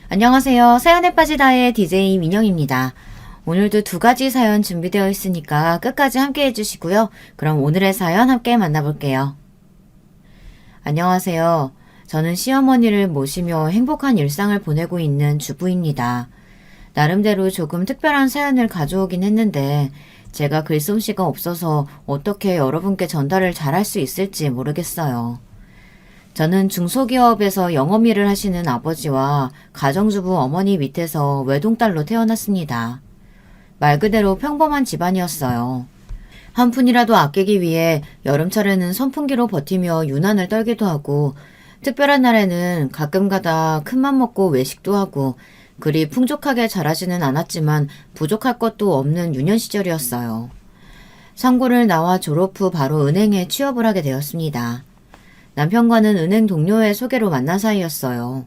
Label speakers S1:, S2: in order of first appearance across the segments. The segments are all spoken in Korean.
S1: 안녕하세요. 사연에 빠지다의 DJ 민영입니다. 오늘도 두 가지 사연 준비되어 있으니까 끝까지 함께 해주시고요. 그럼 오늘의 사연 함께 만나볼게요. 안녕하세요. 저는 시어머니를 모시며 행복한 일상을 보내고 있는 주부입니다. 나름대로 조금 특별한 사연을 가져오긴 했는데 제가 글솜씨가 없어서 어떻게 여러분께 전달을 잘할 수 있을지 모르겠어요. 저는 중소기업에서 영업일을 하시는 아버지와 가정주부 어머니 밑에서 외동딸로 태어났습니다. 말 그대로 평범한 집안이었어요. 한 푼이라도 아끼기 위해 여름철에는 선풍기로 버티며 유난을 떨기도 하고 특별한 날에는 가끔가다 큰맘 먹고 외식도 하고 그리 풍족하게 자라지는 않았지만 부족할 것도 없는 유년 시절이었어요. 상고를 나와 졸업 후 바로 은행에 취업을 하게 되었습니다. 남편과는 은행 동료의 소개로 만난 사이였어요.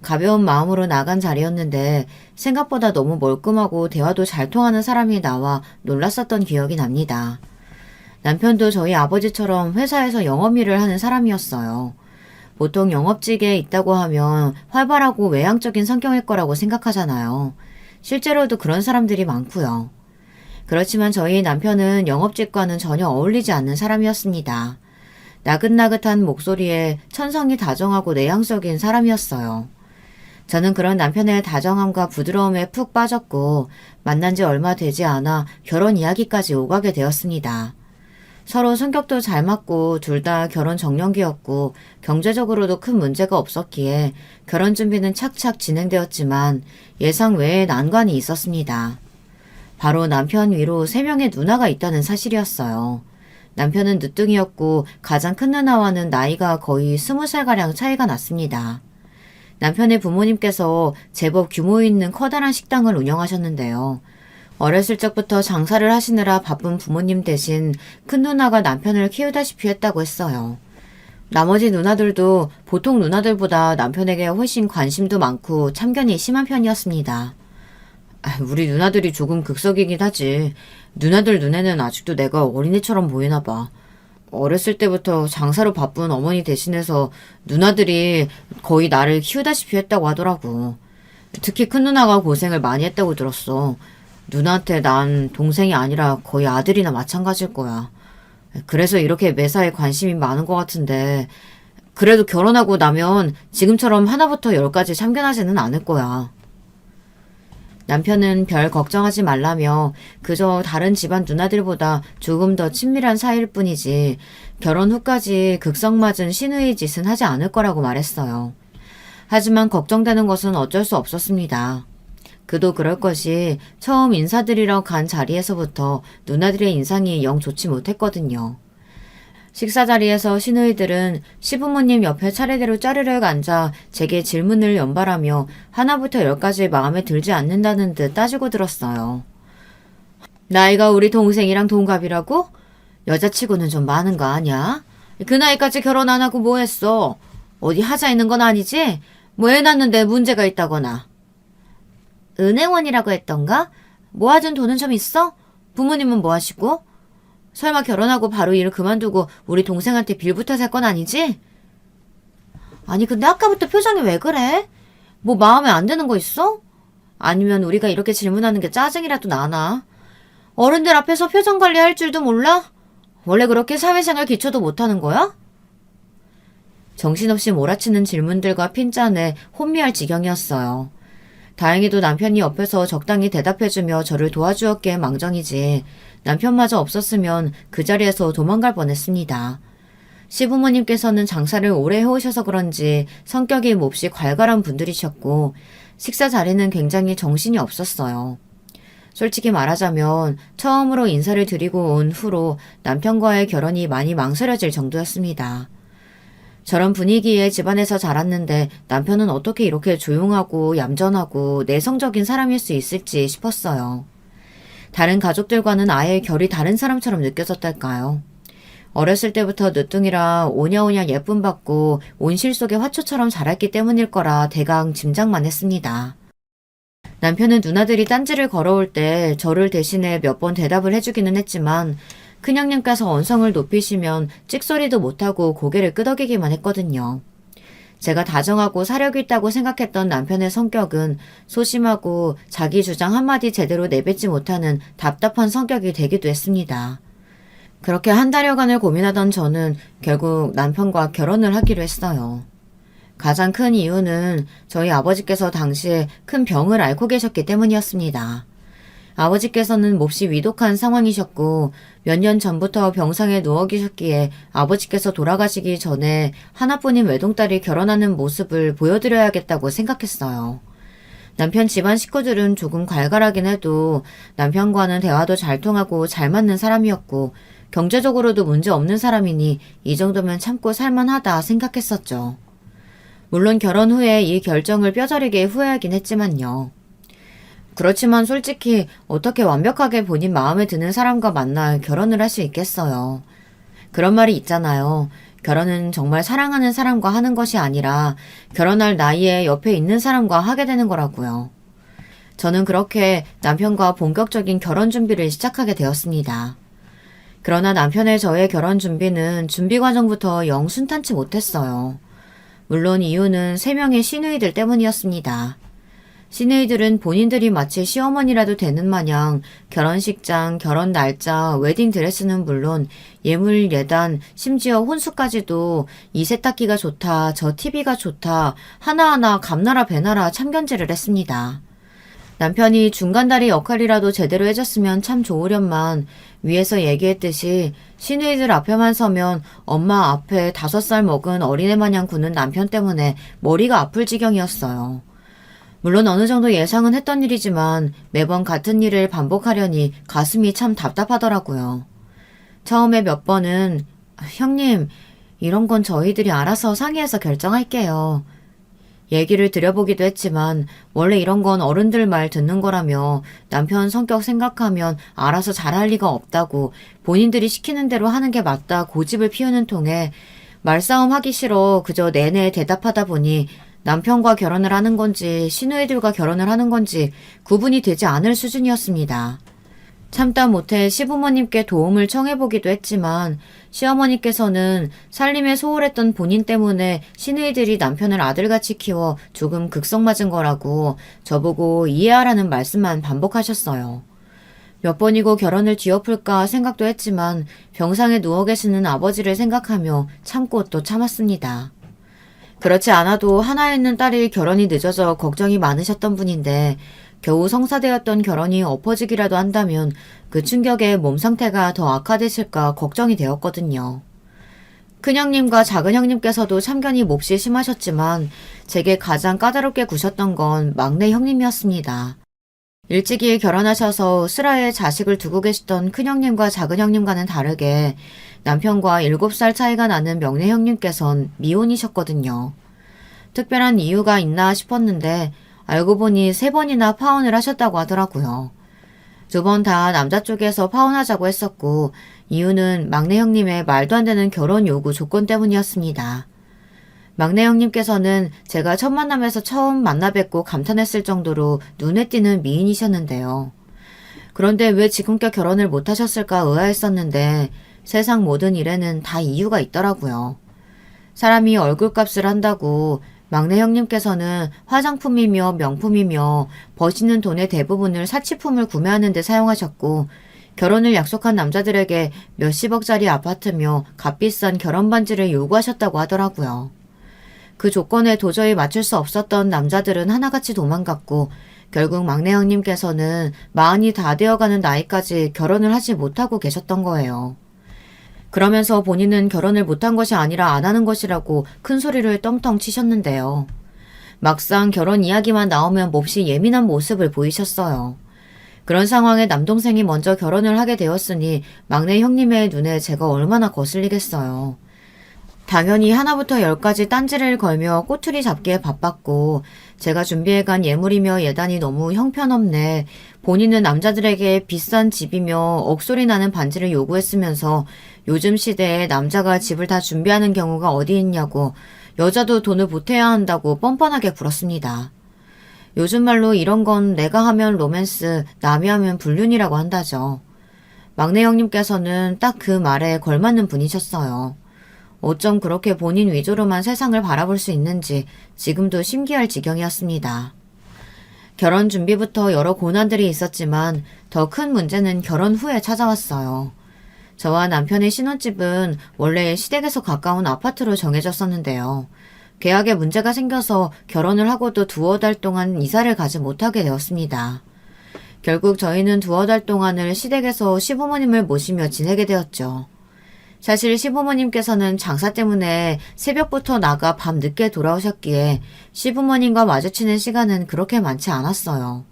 S1: 가벼운 마음으로 나간 자리였는데 생각보다 너무 멀끔하고 대화도 잘 통하는 사람이 나와 놀랐었던 기억이 납니다. 남편도 저희 아버지처럼 회사에서 영업일을 하는 사람이었어요. 보통 영업직에 있다고 하면 활발하고 외향적인 성격일 거라고 생각하잖아요. 실제로도 그런 사람들이 많고요. 그렇지만 저희 남편은 영업직과는 전혀 어울리지 않는 사람이었습니다. 나긋나긋한 목소리에 천성이 다정하고 내향적인 사람이었어요. 저는 그런 남편의 다정함과 부드러움에 푹 빠졌고 만난 지 얼마 되지 않아 결혼 이야기까지 오가게 되었습니다. 서로 성격도 잘 맞고 둘 다 결혼 정년기였고 경제적으로도 큰 문제가 없었기에 결혼 준비는 착착 진행되었지만 예상 외의 난관이 있었습니다. 바로 남편 위로 3명의 누나가 있다는 사실이었어요. 남편은 늦둥이였고 가장 큰 누나와는 나이가 거의 20살가량 차이가 났습니다. 남편의 부모님께서 제법 규모 있는 커다란 식당을 운영하셨는데요. 어렸을 적부터 장사를 하시느라 바쁜 부모님 대신 큰 누나가 남편을 키우다시피 했다고 했어요. 나머지 누나들도 보통 누나들보다 남편에게 훨씬 관심도 많고 참견이 심한 편이었습니다. 우리 누나들이 조금 극성이긴 하지. 누나들 눈에는 아직도 내가 어린이처럼 보이나 봐. 어렸을 때부터 장사로 바쁜 어머니 대신해서 누나들이 거의 나를 키우다시피 했다고 하더라고. 특히 큰 누나가 고생을 많이 했다고 들었어. 누나한테 난 동생이 아니라 거의 아들이나 마찬가지일 거야. 그래서 이렇게 매사에 관심이 많은 것 같은데 그래도 결혼하고 나면 지금처럼 하나부터 10까지 참견하지는 않을 거야. 남편은 별 걱정하지 말라며 그저 다른 집안 누나들보다 조금 더 친밀한 사이일 뿐이지 결혼 후까지 극성맞은 시누이 짓은 하지 않을 거라고 말했어요. 하지만 걱정되는 것은 어쩔 수 없었습니다. 그도 그럴 것이 처음 인사드리러 간 자리에서부터 누나들의 인상이 영 좋지 못했거든요. 식사 자리에서 시누이들은 시부모님 옆에 차례대로 짜르륵 앉아 제게 질문을 연발하며 하나부터 10까지 마음에 들지 않는다는 듯 따지고 들었어요. 나이가 우리 동생이랑 동갑이라고? 여자치고는 좀 많은 거 아니야? 그 나이까지 결혼 안 하고 뭐 했어? 어디 하자 있는 건 아니지? 뭐 애 낳는데 문제가 있다거나. 은행원이라고 했던가? 모아둔 돈은 좀 있어? 부모님은 뭐 하시고? 설마 결혼하고 바로 일을 그만두고 우리 동생한테 빌부터 살 건 아니지? 아니 근데 아까부터 표정이 왜 그래? 뭐 마음에 안 드는 거 있어? 아니면 우리가 이렇게 질문하는 게 짜증이라도 나나? 어른들 앞에서 표정 관리할 줄도 몰라? 원래 그렇게 사회생활 기초도 못하는 거야? 정신없이 몰아치는 질문들과 핀잔에 혼미할 지경이었어요. 다행히도 남편이 옆에서 적당히 대답해주며 저를 도와주었기에 망정이지 남편마저 없었으면 그 자리에서 도망갈 뻔했습니다. 시부모님께서는 장사를 오래 해오셔서 그런지 성격이 몹시 괄괄한 분들이셨고 식사 자리는 굉장히 정신이 없었어요. 솔직히 말하자면 처음으로 인사를 드리고 온 후로 남편과의 결혼이 많이 망설여질 정도였습니다. 저런 분위기에 집안에서 자랐는데 남편은 어떻게 이렇게 조용하고 얌전하고 내성적인 사람일 수 있을지 싶었어요. 다른 가족들과는 아예 결이 다른 사람처럼 느껴졌달까요? 어렸을 때부터 늦둥이라 오냐오냐 예쁨 받고 온실 속의 화초처럼 자랐기 때문일 거라 대강 짐작만 했습니다. 남편은 누나들이 딴지를 걸어올 때 저를 대신해 몇 번 대답을 해주기는 했지만 큰형님께서 언성을 높이시면 찍소리도 못하고 고개를 끄덕이기만 했거든요. 제가 다정하고 사력 있다고 생각했던 남편의 성격은 소심하고 자기 주장 한마디 제대로 내뱉지 못하는 답답한 성격이 되기도 했습니다. 그렇게 한 달여간을 고민하던 저는 결국 남편과 결혼을 하기로 했어요. 가장 큰 이유는 저희 아버지께서 당시에 큰 병을 앓고 계셨기 때문이었습니다. 아버지께서는 몹시 위독한 상황이셨고 몇 년 전부터 병상에 누워 계셨기에 아버지께서 돌아가시기 전에 하나뿐인 외동딸이 결혼하는 모습을 보여드려야겠다고 생각했어요. 남편 집안 식구들은 조금 갈갈하긴 해도 남편과는 대화도 잘 통하고 잘 맞는 사람이었고 경제적으로도 문제 없는 사람이니 이 정도면 참고 살만하다 생각했었죠. 물론 결혼 후에 이 결정을 뼈저리게 후회하긴 했지만요. 그렇지만 솔직히 어떻게 완벽하게 본인 마음에 드는 사람과 만나 결혼을 할 수 있겠어요. 그런 말이 있잖아요. 결혼은 정말 사랑하는 사람과 하는 것이 아니라 결혼할 나이에 옆에 있는 사람과 하게 되는 거라고요. 저는 그렇게 남편과 본격적인 결혼 준비를 시작하게 되었습니다. 그러나 남편의 저의 결혼 준비는 준비 과정부터 영 순탄치 못했어요. 물론 이유는 3명의 시누이들 때문이었습니다. 시누이들은 본인들이 마치 시어머니라도 되는 마냥 결혼식장, 결혼 날짜, 웨딩드레스는 물론 예물, 예단, 심지어 혼수까지도 이 세탁기가 좋다, 저 TV가 좋다, 하나하나 감나라 배나라 참견질을 했습니다. 남편이 중간다리 역할이라도 제대로 해줬으면 참 좋으련만 위에서 얘기했듯이 시누이들 앞에만 서면 엄마 앞에 5살 먹은 어린애 마냥 구는 남편 때문에 머리가 아플 지경이었어요. 물론 어느 정도 예상은 했던 일이지만 매번 같은 일을 반복하려니 가슴이 참 답답하더라고요. 처음에 몇 번은 형님, 이런 건 저희들이 알아서 상의해서 결정할게요. 얘기를 드려보기도 했지만 원래 이런 건 어른들 말 듣는 거라며 남편 성격 생각하면 알아서 잘할 리가 없다고 본인들이 시키는 대로 하는 게 맞다 고집을 피우는 통에 말싸움 하기 싫어 그저 내내 대답하다 보니 남편과 결혼을 하는 건지 시누이들과 결혼을 하는 건지 구분이 되지 않을 수준이었습니다. 참다 못해 시부모님께 도움을 청해보기도 했지만 시어머니께서는 살림에 소홀했던 본인 때문에 시누이들이 남편을 아들같이 키워 조금 극성맞은 거라고 저보고 이해하라는 말씀만 반복하셨어요. 몇 번이고 결혼을 뒤엎을까 생각도 했지만 병상에 누워 계시는 아버지를 생각하며 참고 또 참았습니다. 그렇지 않아도 하나 있는 딸이 결혼이 늦어져 걱정이 많으셨던 분인데 겨우 성사되었던 결혼이 엎어지기라도 한다면 그 충격에 몸 상태가 더 악화되실까 걱정이 되었거든요. 큰형님과 작은형님께서도 참견이 몹시 심하셨지만 제게 가장 까다롭게 구셨던 건 막내 형님이었습니다. 일찍이 결혼하셔서 슬하에 자식을 두고 계시던 큰형님과 작은형님과는 다르게 남편과 7살 차이가 나는 명내 형님께선 미혼이셨거든요. 특별한 이유가 있나 싶었는데 알고 보니 3번이나 파혼을 하셨다고 하더라고요. 2번 다 남자 쪽에서 파혼하자고 했었고 이유는 막내 형님의 말도 안 되는 결혼 요구 조건 때문이었습니다. 막내 형님께서는 제가 첫 만남에서 처음 만나 뵙고 감탄했을 정도로 눈에 띄는 미인이셨는데요. 그런데 왜 지금껏 결혼을 못하셨을까 의아했었는데 세상 모든 일에는 다 이유가 있더라고요. 사람이 얼굴값을 한다고 막내 형님께서는 화장품이며 명품이며 버시는 돈의 대부분을 사치품을 구매하는 데 사용하셨고 결혼을 약속한 남자들에게 몇십억짜리 아파트며 값비싼 결혼 반지를 요구하셨다고 하더라고요. 그 조건에 도저히 맞출 수 없었던 남자들은 하나같이 도망갔고 결국 막내 형님께서는 40이 다 되어가는 나이까지 결혼을 하지 못하고 계셨던 거예요. 그러면서 본인은 결혼을 못한 것이 아니라 안 하는 것이라고 큰 소리를 떵떵 치셨는데요. 막상 결혼 이야기만 나오면 몹시 예민한 모습을 보이셨어요. 그런 상황에 남동생이 먼저 결혼을 하게 되었으니 막내 형님의 눈에 제가 얼마나 거슬리겠어요. 당연히 하나부터 10까지 딴지를 걸며 꼬투리 잡기에 바빴고 제가 준비해간 예물이며 예단이 너무 형편없네. 본인은 남자들에게 비싼 집이며 억소리 나는 반지를 요구했으면서 요즘 시대에 남자가 집을 다 준비하는 경우가 어디 있냐고 여자도 돈을 보태야 한다고 뻔뻔하게 굴었습니다. 요즘 말로 이런 건 내가 하면 로맨스, 남이 하면 불륜이라고 한다죠. 막내 형님께서는 딱 그 말에 걸맞는 분이셨어요. 어쩜 그렇게 본인 위주로만 세상을 바라볼 수 있는지 지금도 신기할 지경이었습니다. 결혼 준비부터 여러 고난들이 있었지만 더 큰 문제는 결혼 후에 찾아왔어요. 저와 남편의 신혼집은 원래 시댁에서 가까운 아파트로 정해졌었는데요. 계약에 문제가 생겨서 결혼을 하고도 두어 달 동안 이사를 가지 못하게 되었습니다. 결국 저희는 두어 달 동안을 시댁에서 시부모님을 모시며 지내게 되었죠. 사실 시부모님께서는 장사 때문에 새벽부터 나가 밤 늦게 돌아오셨기에 시부모님과 마주치는 시간은 그렇게 많지 않았어요.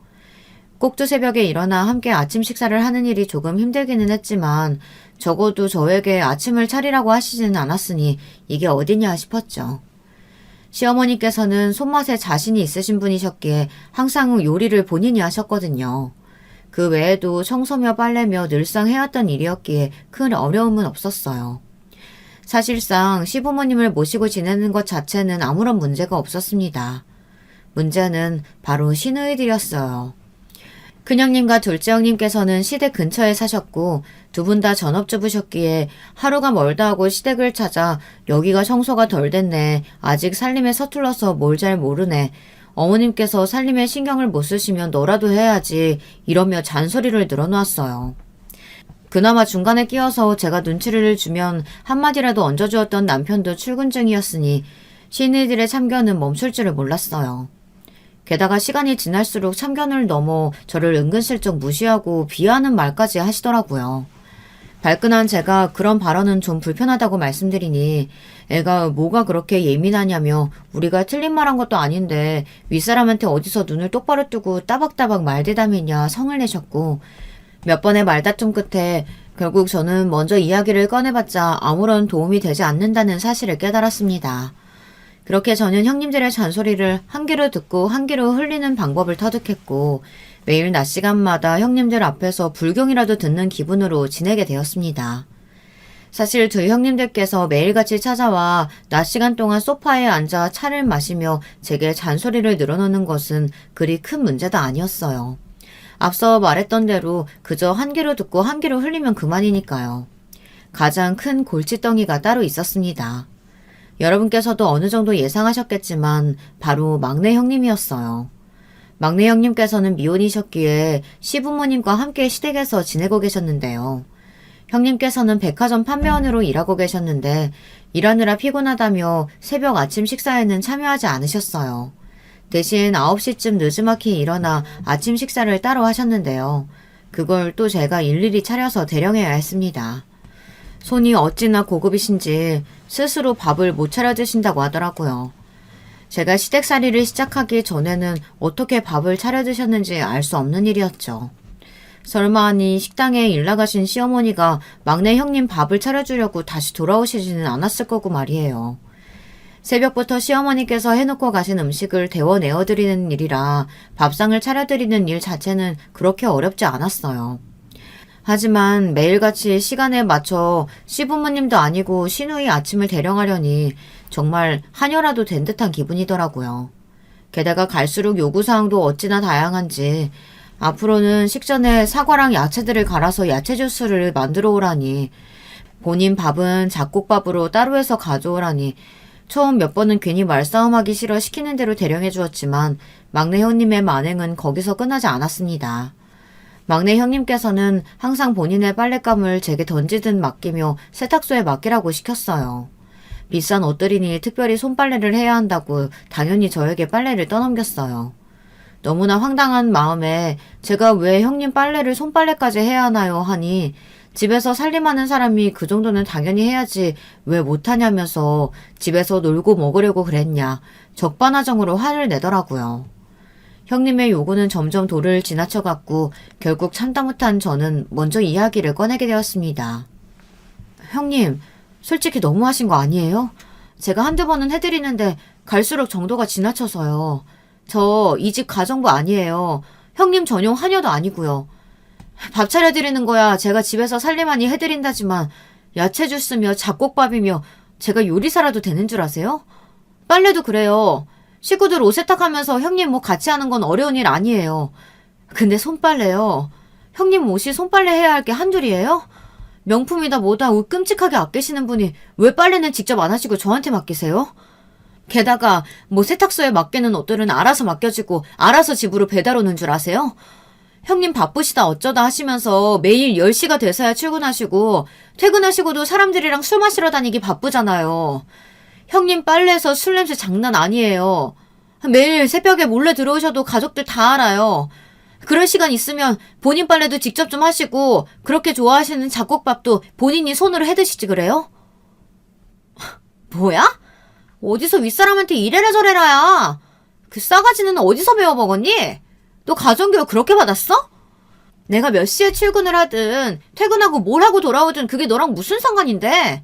S1: 꼭두 새벽에 일어나 함께 아침 식사를 하는 일이 조금 힘들기는 했지만 적어도 저에게 아침을 차리라고 하시지는 않았으니 이게 어디냐 싶었죠. 시어머니께서는 손맛에 자신이 있으신 분이셨기에 항상 요리를 본인이 하셨거든요. 그 외에도 청소며 빨래며 늘상 해왔던 일이었기에 큰 어려움은 없었어요. 사실상 시부모님을 모시고 지내는 것 자체는 아무런 문제가 없었습니다. 문제는 바로 시누이들이었어요. 큰형님과 둘째 형님께서는 시댁 근처에 사셨고 두 분 다 전업주부셨기에 하루가 멀다 하고 시댁을 찾아 여기가 청소가 덜 됐네. 아직 살림에 서툴러서 뭘 잘 모르네. 어머님께서 살림에 신경을 못 쓰시면 너라도 해야지 이러며 잔소리를 늘어놓았어요. 그나마 중간에 끼어서 제가 눈치를 주면 한마디라도 얹어주었던 남편도 출근 중이었으니 시누이들의 참견은 멈출 줄을 몰랐어요. 게다가 시간이 지날수록 참견을 넘어 저를 은근슬쩍 무시하고 비하하는 말까지 하시더라고요. 발끈한 제가 그런 발언은 좀 불편하다고 말씀드리니 애가 뭐가 그렇게 예민하냐며 우리가 틀린 말한 것도 아닌데 윗사람한테 어디서 눈을 똑바로 뜨고 따박따박 말대담했냐 성을 내셨고 몇 번의 말다툼 끝에 결국 저는 먼저 이야기를 꺼내봤자 아무런 도움이 되지 않는다는 사실을 깨달았습니다. 그렇게 저는 형님들의 잔소리를 한 귀로 듣고 한 귀로 흘리는 방법을 터득했고 매일 낮 시간마다 형님들 앞에서 불경이라도 듣는 기분으로 지내게 되었습니다. 사실 두 형님들께서 매일같이 찾아와 낮 시간 동안 소파에 앉아 차를 마시며 제게 잔소리를 늘어놓는 것은 그리 큰 문제도 아니었어요. 앞서 말했던 대로 그저 한 귀로 듣고 한 귀로 흘리면 그만이니까요. 가장 큰 골칫덩이가 따로 있었습니다. 여러분께서도 어느 정도 예상하셨겠지만 바로 막내 형님이었어요. 막내 형님께서는 미혼이셨기에 시부모님과 함께 시댁에서 지내고 계셨는데요. 형님께서는 백화점 판매원으로 일하고 계셨는데 일하느라 피곤하다며 새벽 아침 식사에는 참여하지 않으셨어요. 대신 9시쯤 느지막이 일어나 아침 식사를 따로 하셨는데요. 그걸 또 제가 일일이 차려서 대령해야 했습니다. 손이 어찌나 고급이신지 스스로 밥을 못 차려 드신다고 하더라고요. 제가 시댁살이를 시작하기 전에는 어떻게 밥을 차려 드셨는지 알 수 없는 일이었죠. 설마 하니 식당에 일 나가신 시어머니가 막내 형님 밥을 차려주려고 다시 돌아오시지는 않았을 거고 말이에요. 새벽부터 시어머니께서 해놓고 가신 음식을 데워 내어드리는 일이라 밥상을 차려드리는 일 자체는 그렇게 어렵지 않았어요. 하지만 매일같이 시간에 맞춰 시부모님도 아니고 시누이 아침을 대령하려니 정말 한여라도 된 듯한 기분이더라고요. 게다가 갈수록 요구사항도 어찌나 다양한지 앞으로는 식전에 사과랑 야채들을 갈아서 야채 주스를 만들어 오라니 본인 밥은 잡곡밥으로 따로 해서 가져오라니 처음 몇 번은 괜히 말싸움하기 싫어 시키는 대로 대령해 주었지만 막내 형님의 만행은 거기서 끝나지 않았습니다. 막내 형님께서는 항상 본인의 빨랫감을 제게 던지듯 맡기며 세탁소에 맡기라고 시켰어요. 비싼 옷들이니 특별히 손빨래를 해야 한다고 당연히 저에게 빨래를 떠넘겼어요. 너무나 황당한 마음에 제가 왜 형님 빨래를 손빨래까지 해야 하나요 하니 집에서 살림하는 사람이 그 정도는 당연히 해야지 왜 못하냐면서 집에서 놀고 먹으려고 그랬냐 적반하장으로 화를 내더라고요. 형님의 요구는 점점 도를 지나쳐갔고 결국 참다 못한 저는 먼저 이야기를 꺼내게 되었습니다. 형님, 솔직히 너무하신 거 아니에요? 제가 한두 번은 해드리는데 갈수록 정도가 지나쳐서요. 저 이 집 가정부 아니에요. 형님 전용 하녀도 아니고요. 밥 차려드리는 거야 제가 집에서 살림하니 해드린다지만 야채 주스며 잡곡밥이며 제가 요리사라도 되는 줄 아세요? 빨래도 그래요. 식구들 옷 세탁하면서 형님 뭐 같이 하는 건 어려운 일 아니에요. 근데 손빨래요. 형님 옷이 손빨래 해야 할 게 한둘이에요? 명품이다 뭐다 옷 끔찍하게 아끼시는 분이 왜 빨래는 직접 안 하시고 저한테 맡기세요? 게다가 뭐 세탁소에 맡기는 옷들은 알아서 맡겨지고 알아서 집으로 배달 오는 줄 아세요? 형님 바쁘시다 어쩌다 하시면서 매일 10시가 돼서야 출근하시고 퇴근하시고도 사람들이랑 술 마시러 다니기 바쁘잖아요. 형님 빨래에서 술 냄새 장난 아니에요. 매일 새벽에 몰래 들어오셔도 가족들 다 알아요. 그럴 시간 있으면 본인 빨래도 직접 좀 하시고 그렇게 좋아하시는 잡곡밥도 본인이 손으로 해드시지 그래요? 뭐야? 어디서 윗사람한테 이래라 저래라야. 그 싸가지는 어디서 배워먹었니? 너 가정교육 그렇게 받았어? 내가 몇 시에 출근을 하든 퇴근하고 뭘 하고 돌아오든 그게 너랑 무슨 상관인데?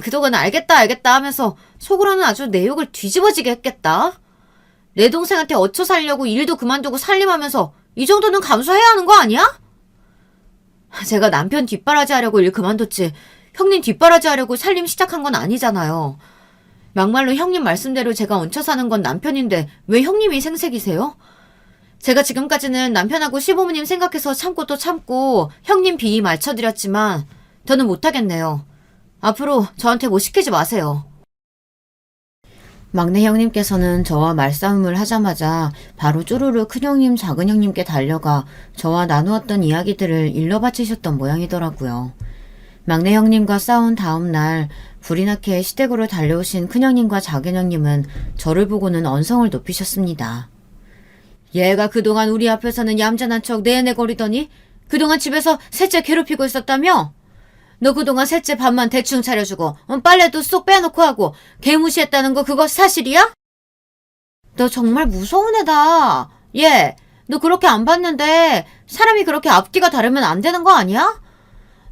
S1: 그동안 알겠다 하면서 속으로는 아주 내 욕을 뒤집어지게 했겠다. 내 동생한테 어쳐 살려고 일도 그만두고 살림하면서 이 정도는 감수해야 하는 거 아니야? 제가 남편 뒷바라지 하려고 일 그만뒀지 형님 뒷바라지 하려고 살림 시작한 건 아니잖아요. 막말로 형님 말씀대로 제가 얹혀 사는 건 남편인데 왜 형님이 생색이세요? 제가 지금까지는 남편하고 시부모님 생각해서 참고 또 참고 형님 비위 맞춰드렸지만 더는 못하겠네요. 앞으로 저한테 뭐 시키지 마세요. 막내 형님께서는 저와 말싸움을 하자마자 바로 쪼르르 큰형님 작은형님께 달려가 저와 나누었던 이야기들을 일러 바치셨던 모양이더라고요. 막내 형님과 싸운 다음 날 불이 나게 시댁으로 달려오신 큰형님과 작은형님은 저를 보고는 언성을 높이셨습니다. 얘가 그동안 우리 앞에서는 얌전한 척 내내거리더니 그동안 집에서 셋째 괴롭히고 있었다며? 너 그동안 셋째 밥만 대충 차려주고 빨래도 쏙 빼놓고 하고 개무시했다는 거 그거 사실이야? 너 정말 무서운 애다. 얘, 너 그렇게 안 봤는데 사람이 그렇게 앞뒤가 다르면 안 되는 거 아니야?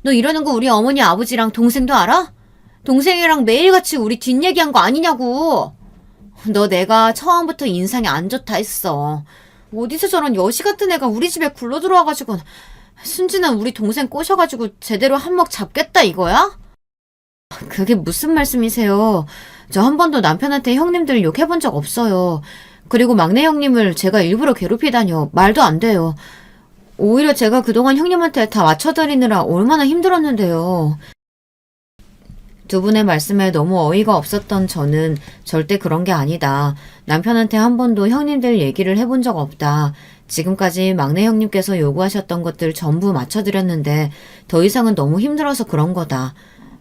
S1: 너 이러는 거 우리 어머니 아버지랑 동생도 알아? 동생이랑 매일같이 우리 뒷얘기한 거 아니냐고. 너 내가 처음부터 인상이 안 좋다 했어. 어디서 저런 여시 같은 애가 우리 집에 굴러 들어와가지고 순진한 우리 동생 꼬셔가지고 제대로 한몫 잡겠다 이거야? 그게 무슨 말씀이세요? 저 한 번도 남편한테 형님들 욕해본 적 없어요. 그리고 막내 형님을 제가 일부러 괴롭히다뇨. 말도 안 돼요. 오히려 제가 그동안 형님한테 다 맞춰드리느라 얼마나 힘들었는데요. 두 분의 말씀에 너무 어이가 없었던 저는 절대 그런 게 아니다. 남편한테 한 번도 형님들 얘기를 해본 적 없다. 지금까지 막내 형님께서 요구하셨던 것들 전부 맞춰드렸는데 더 이상은 너무 힘들어서 그런 거다.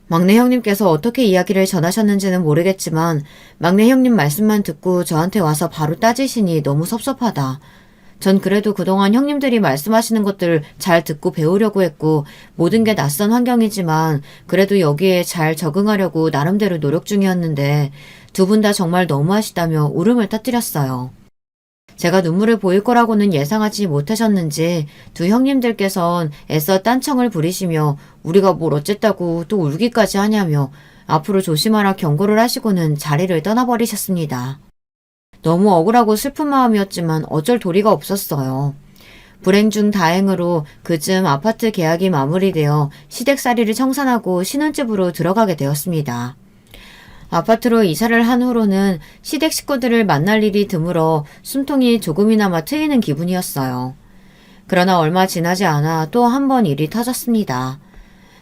S1: 막내 형님께서 어떻게 이야기를 전하셨는지는 모르겠지만 막내 형님 말씀만 듣고 저한테 와서 바로 따지시니 너무 섭섭하다. 전 그래도 그동안 형님들이 말씀하시는 것들 잘 듣고 배우려고 했고 모든 게 낯선 환경이지만 그래도 여기에 잘 적응하려고 나름대로 노력 중이었는데 두 분 다 정말 너무하시다며 울음을 터뜨렸어요. 제가 눈물을 보일 거라고는 예상하지 못하셨는지 두 형님들께선 애써 딴청을 부리시며 우리가 뭘 어쨌다고 또 울기까지 하냐며 앞으로 조심하라 경고를 하시고는 자리를 떠나버리셨습니다. 너무 억울하고 슬픈 마음이었지만 어쩔 도리가 없었어요. 불행 중 다행으로 그쯤 아파트 계약이 마무리되어 시댁살이를 청산하고 신혼집으로 들어가게 되었습니다. 아파트로 이사를 한 후로는 시댁 식구들을 만날 일이 드물어 숨통이 조금이나마 트이는 기분이었어요. 그러나 얼마 지나지 않아 또 한 번 일이 터졌습니다.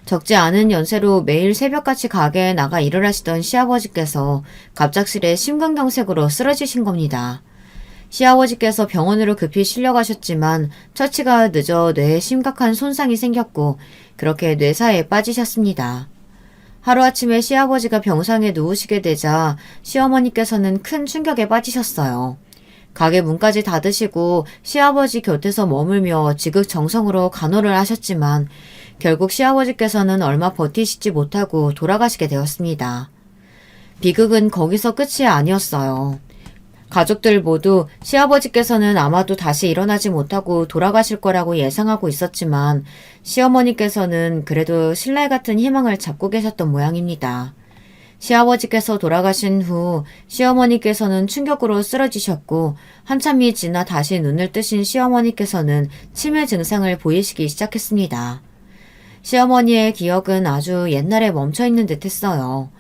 S1: 적지 않은 연세로 매일 새벽같이 가게에 나가 일을 하시던 시아버지께서 갑작스레 심근경색으로 쓰러지신 겁니다. 시아버지께서 병원으로 급히 실려가셨지만 처치가 늦어 뇌에 심각한 손상이 생겼고 그렇게 뇌사에 빠지셨습니다. 하루아침에 시아버지가 병상에 누우시게 되자 시어머니께서는 큰 충격에 빠지셨어요. 가게 문까지 닫으시고 시아버지 곁에서 머물며 지극정성으로 간호를 하셨지만 결국 시아버지께서는 얼마 버티시지 못하고 돌아가시게 되었습니다. 비극은 거기서 끝이 아니었어요. 가족들 모두 시아버지께서는 아마도 다시 일어나지 못하고 돌아가실 거라고 예상하고 있었지만 시어머니께서는 그래도 신랄 같은 희망을 잡고 계셨던 모양입니다. 시아버지께서 돌아가신 후 시어머니께서는 충격으로 쓰러지셨고 한참이 지나 다시 눈을 뜨신 시어머니께서는 치매 증상을 보이시기 시작했습니다. 시어머니의 기억은 아주 옛날에 멈춰있는 듯 했어요.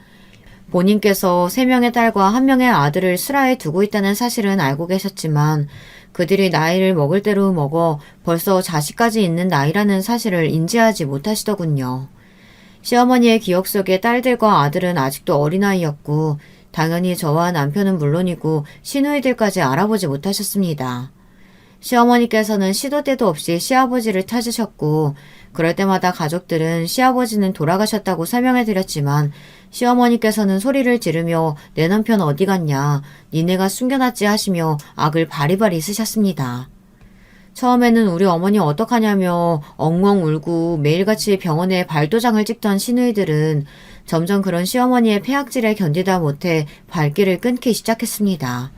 S1: 본인께서 3명의 딸과 1명의 아들을 슬하에 두고 있다는 사실은 알고 계셨지만 그들이 나이를 먹을 대로 먹어 벌써 자식까지 있는 나이라는 사실을 인지하지 못하시더군요. 시어머니의 기억 속에 딸들과 아들은 아직도 어린아이였고 당연히 저와 남편은 물론이고 시누이들까지 알아보지 못하셨습니다. 시어머니께서는 시도 때도 없이 시아버지를 찾으셨고 그럴 때마다 가족들은 시아버지는 돌아가셨다고 설명해 드렸지만 시어머니께서는 소리를 지르며 내 남편 어디 갔냐, 니네가 숨겨놨지 하시며 악을 바리바리 쓰셨습니다. 처음에는 우리 어머니 어떡하냐며 엉엉 울고 매일같이 병원에 발도장을 찍던 시누이들은 점점 그런 시어머니의 폐악질에 견디다 못해 발길을 끊기 시작했습니다.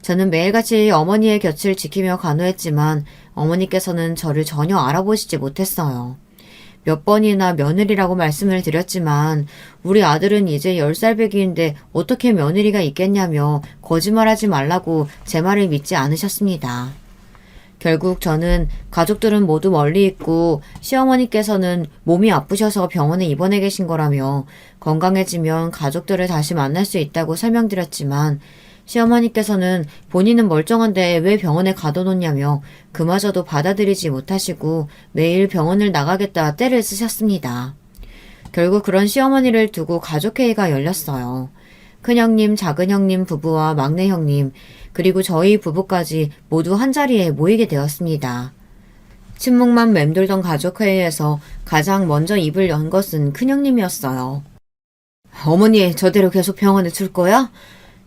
S1: 저는 매일같이 어머니의 곁을 지키며 간호했지만 어머니께서는 저를 전혀 알아보시지 못했어요. 몇 번이나 며느리라고 말씀을 드렸지만 우리 아들은 이제 10살 배기인데 어떻게 며느리가 있겠냐며 거짓말하지 말라고 제 말을 믿지 않으셨습니다. 결국 저는 가족들은 모두 멀리 있고 시어머니께서는 몸이 아프셔서 병원에 입원해 계신 거라며 건강해지면 가족들을 다시 만날 수 있다고 설명드렸지만 시어머니께서는 본인은 멀쩡한데 왜 병원에 가둬놓냐며 그마저도 받아들이지 못하시고 매일 병원을 나가겠다 떼를 쓰셨습니다. 결국 그런 시어머니를 두고 가족회의가 열렸어요. 큰형님, 작은형님 부부와 막내형님, 그리고 저희 부부까지 모두 한자리에 모이게 되었습니다. 침묵만 맴돌던 가족회의에서 가장 먼저 입을 연 것은 큰형님이었어요. 어머니, 저대로 계속 병원에 둘 거야?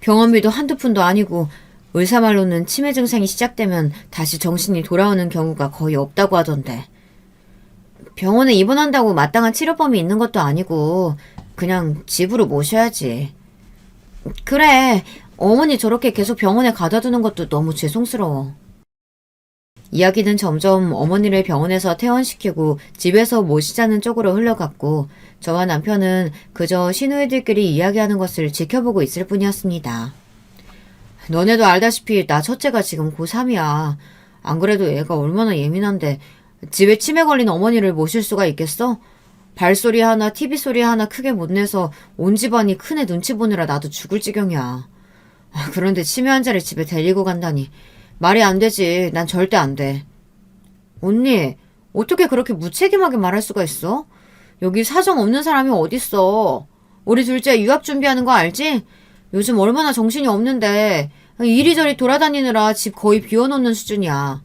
S1: 병원비도 한두 푼도 아니고 의사 말로는 치매 증상이 시작되면 다시 정신이 돌아오는 경우가 거의 없다고 하던데. 병원에 입원한다고 마땅한 치료법이 있는 것도 아니고 그냥 집으로 모셔야지. 그래, 어머니 저렇게 계속 병원에 가둬 두는 것도 너무 죄송스러워. 이야기는 점점 어머니를 병원에서 퇴원시키고 집에서 모시자는 쪽으로 흘러갔고 저와 남편은 그저 시누이들끼리 이야기하는 것을 지켜보고 있을 뿐이었습니다. 너네도 알다시피 나 첫째가 지금 고3이야. 안 그래도 애가 얼마나 예민한데 집에 치매 걸린 어머니를 모실 수가 있겠어? 발소리 하나 TV 소리 하나 크게 못 내서 온 집안이 큰애 눈치 보느라 나도 죽을 지경이야. 그런데 치매 환자를 집에 데리고 간다니 말이 안 되지. 난 절대 안 돼. 언니, 어떻게 그렇게 무책임하게 말할 수가 있어? 여기 사정 없는 사람이 어딨어. 우리 둘째 유학 준비하는 거 알지? 요즘 얼마나 정신이 없는데 이리저리 돌아다니느라 집 거의 비워놓는 수준이야.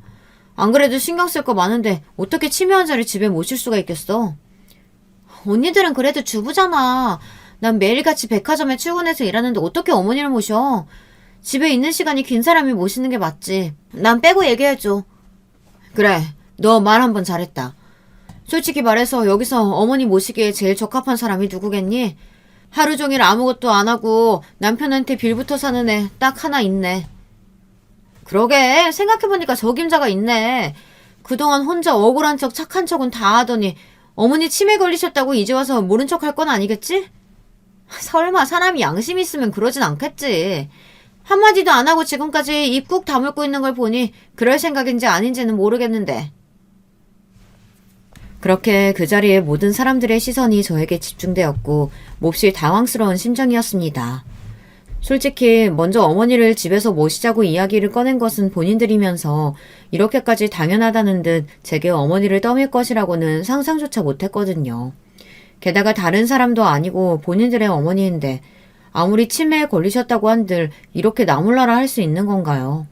S1: 안 그래도 신경 쓸 거 많은데 어떻게 치매 환자를 집에 모실 수가 있겠어? 언니들은 그래도 주부잖아. 난 매일같이 백화점에 출근해서 일하는데 어떻게 어머니를 모셔? 집에 있는 시간이 긴 사람이 모시는 게 맞지. 난 빼고 얘기해줘. 그래, 너 말 한 번 잘했다. 솔직히 말해서 여기서 어머니 모시기에 제일 적합한 사람이 누구겠니? 하루 종일 아무것도 안 하고 남편한테 빌부터 사는 애 딱 하나 있네. 그러게, 생각해보니까 적임자가 있네. 그동안 혼자 억울한 척 착한 척은 다 하더니 어머니 치매 걸리셨다고 이제 와서 모른 척 할 건 아니겠지? 설마 사람이 양심 있으면 그러진 않겠지. 한마디도 안 하고 지금까지 입 꾹 다물고 있는 걸 보니 그럴 생각인지 아닌지는 모르겠는데. 그렇게 그 자리에 모든 사람들의 시선이 저에게 집중되었고 몹시 당황스러운 심정이었습니다. 솔직히 먼저 어머니를 집에서 모시자고 이야기를 꺼낸 것은 본인들이면서 이렇게까지 당연하다는 듯 제게 어머니를 떠밀 것이라고는 상상조차 못했거든요. 게다가 다른 사람도 아니고 본인들의 어머니인데 아무리 치매에 걸리셨다고 한들 이렇게 나몰라라 할 수 있는 건가요?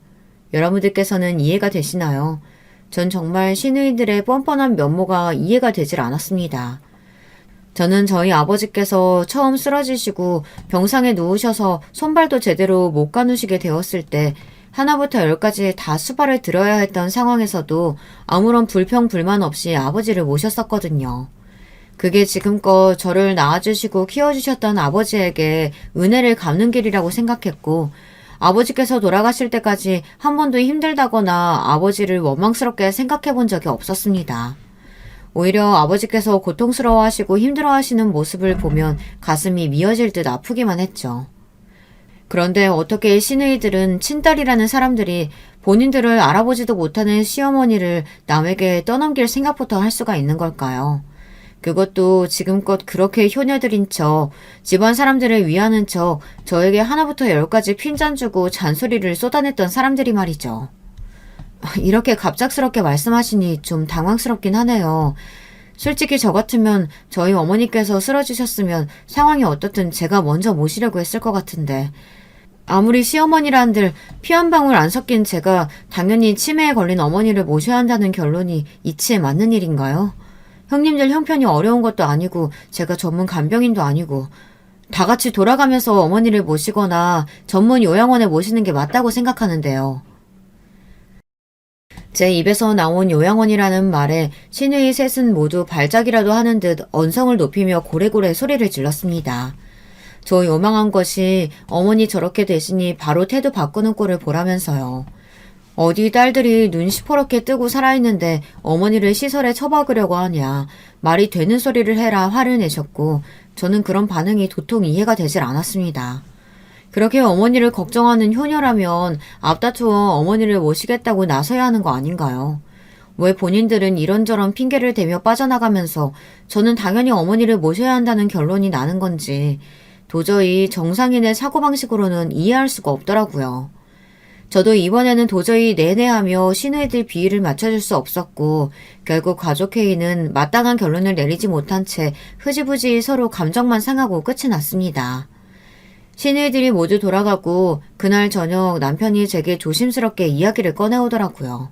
S1: 여러분들께서는 이해가 되시나요? 전 정말 시누이들의 뻔뻔한 면모가 이해가 되질 않았습니다. 저는 저희 아버지께서 처음 쓰러지시고 병상에 누우셔서 손발도 제대로 못 가누시게 되었을 때 하나부터 열까지 다 수발을 들어야 했던 상황에서도 아무런 불평 불만 없이 아버지를 모셨었거든요. 그게 지금껏 저를 낳아주시고 키워주셨던 아버지에게 은혜를 갚는 길이라고 생각했고 아버지께서 돌아가실 때까지 한 번도 힘들다거나 아버지를 원망스럽게 생각해 본 적이 없었습니다. 오히려 아버지께서 고통스러워하시고 힘들어하시는 모습을 보면 가슴이 미어질 듯 아프기만 했죠. 그런데 어떻게 시누이들은 친딸이라는 사람들이 본인들을 알아보지도 못하는 시어머니를 남에게 떠넘길 생각부터 할 수가 있는 걸까요? 그것도 지금껏 그렇게 효녀들인 척, 집안 사람들을 위하는 척 저에게 하나부터 열까지 핀잔 주고 잔소리를 쏟아냈던 사람들이 말이죠. 이렇게 갑작스럽게 말씀하시니 좀 당황스럽긴 하네요. 솔직히 저 같으면 저희 어머니께서 쓰러지셨으면 상황이 어떻든 제가 먼저 모시려고 했을 것 같은데 아무리 시어머니라는들 피 한 방울 안 섞인 제가 당연히 치매에 걸린 어머니를 모셔야 한다는 결론이 이치에 맞는 일인가요? 형님들 형편이 어려운 것도 아니고 제가 전문 간병인도 아니고 다 같이 돌아가면서 어머니를 모시거나 전문 요양원에 모시는 게 맞다고 생각하는데요. 제 입에서 나온 요양원이라는 말에 신우이 셋은 모두 발작이라도 하는 듯 언성을 높이며 고래고래 소리를 질렀습니다. 저 요망한 것이 어머니 저렇게 되시니 바로 태도 바꾸는 꼴을 보라면서요. 어디 딸들이 눈 시퍼렇게 뜨고 살아있는데 어머니를 시설에 처박으려고 하냐. 말이 되는 소리를 해라 화를 내셨고 저는 그런 반응이 도통 이해가 되질 않았습니다. 그렇게 어머니를 걱정하는 효녀라면 앞다투어 어머니를 모시겠다고 나서야 하는 거 아닌가요? 왜 본인들은 이런저런 핑계를 대며 빠져나가면서 저는 당연히 어머니를 모셔야 한다는 결론이 나는 건지 도저히 정상인의 사고방식으로는 이해할 수가 없더라고요. 저도 이번에는 도저히 내내하며 시누이들 비위를 맞춰줄 수 없었고 결국 가족회의는 마땅한 결론을 내리지 못한 채 흐지부지 서로 감정만 상하고 끝이 났습니다. 시누이들이 모두 돌아가고 그날 저녁 남편이 제게 조심스럽게 이야기를 꺼내오더라고요.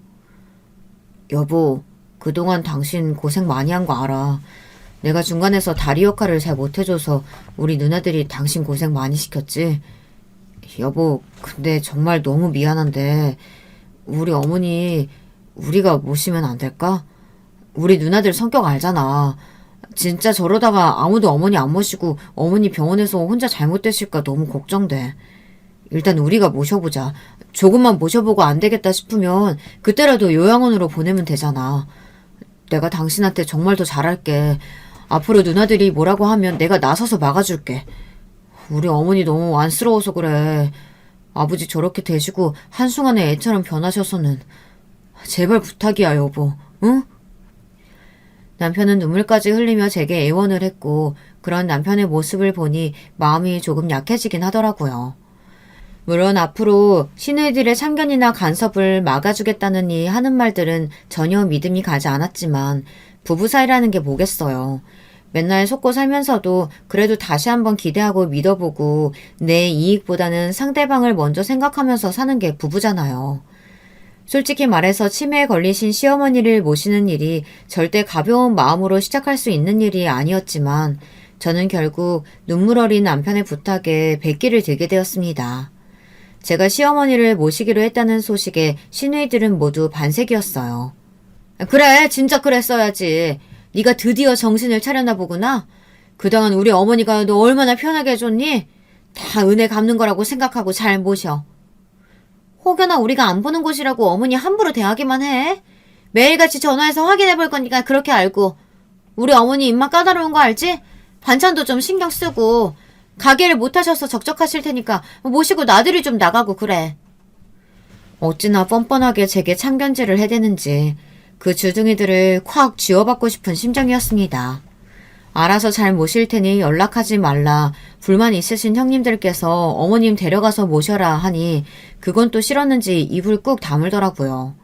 S1: 여보, 그동안 당신 고생 많이 한 거 알아. 내가 중간에서 다리 역할을 잘 못해줘서 우리 누나들이 당신 고생 많이 시켰지. 여보, 근데 정말 너무 미안한데 우리 어머니 우리가 모시면 안 될까? 우리 누나들 성격 알잖아. 진짜 저러다가 아무도 어머니 안 모시고 어머니 병원에서 혼자 잘못되실까 너무 걱정돼. 일단 우리가 모셔보자. 조금만 모셔보고 안 되겠다 싶으면 그때라도 요양원으로 보내면 되잖아. 내가 당신한테 정말 더 잘할게. 앞으로 누나들이 뭐라고 하면 내가 나서서 막아줄게. 우리 어머니 너무 안쓰러워서 그래. 아버지 저렇게 되시고 한순간에 애처럼 변하셔서는. 제발 부탁이야 여보. 응? 남편은 눈물까지 흘리며 제게 애원을 했고 그런 남편의 모습을 보니 마음이 조금 약해지긴 하더라고요. 물론 앞으로 시누이들의 참견이나 간섭을 막아주겠다느니 하는 말들은 전혀 믿음이 가지 않았지만 부부 사이라는 게 뭐겠어요. 맨날 속고 살면서도 그래도 다시 한번 기대하고 믿어보고 내 이익보다는 상대방을 먼저 생각하면서 사는 게 부부잖아요. 솔직히 말해서 치매에 걸리신 시어머니를 모시는 일이 절대 가벼운 마음으로 시작할 수 있는 일이 아니었지만 저는 결국 눈물 어린 남편의 부탁에 백기를 들게 되었습니다. 제가 시어머니를 모시기로 했다는 소식에 시누이들은 모두 반색이었어요. 그래, 진짜 그랬어야지. 네가 드디어 정신을 차렸나 보구나. 그동안 우리 어머니가 너 얼마나 편하게 해줬니? 다 은혜 갚는 거라고 생각하고 잘 모셔. 혹여나 우리가 안 보는 곳이라고 어머니 함부로 대하기만 해. 매일같이 전화해서 확인해 볼 거니까 그렇게 알고. 우리 어머니 입맛 까다로운 거 알지? 반찬도 좀 신경 쓰고. 가게를 못 하셔서 적적하실 테니까 모시고 나들이 좀 나가고 그래. 어찌나 뻔뻔하게 제게 참견질을 해대는지 그 주둥이들을 콱 쥐어받고 싶은 심정이었습니다. 알아서 잘 모실 테니 연락하지 말라. 불만 있으신 형님들께서 어머님 데려가서 모셔라 하니 그건 또 싫었는지 입을 꾹 다물더라고요.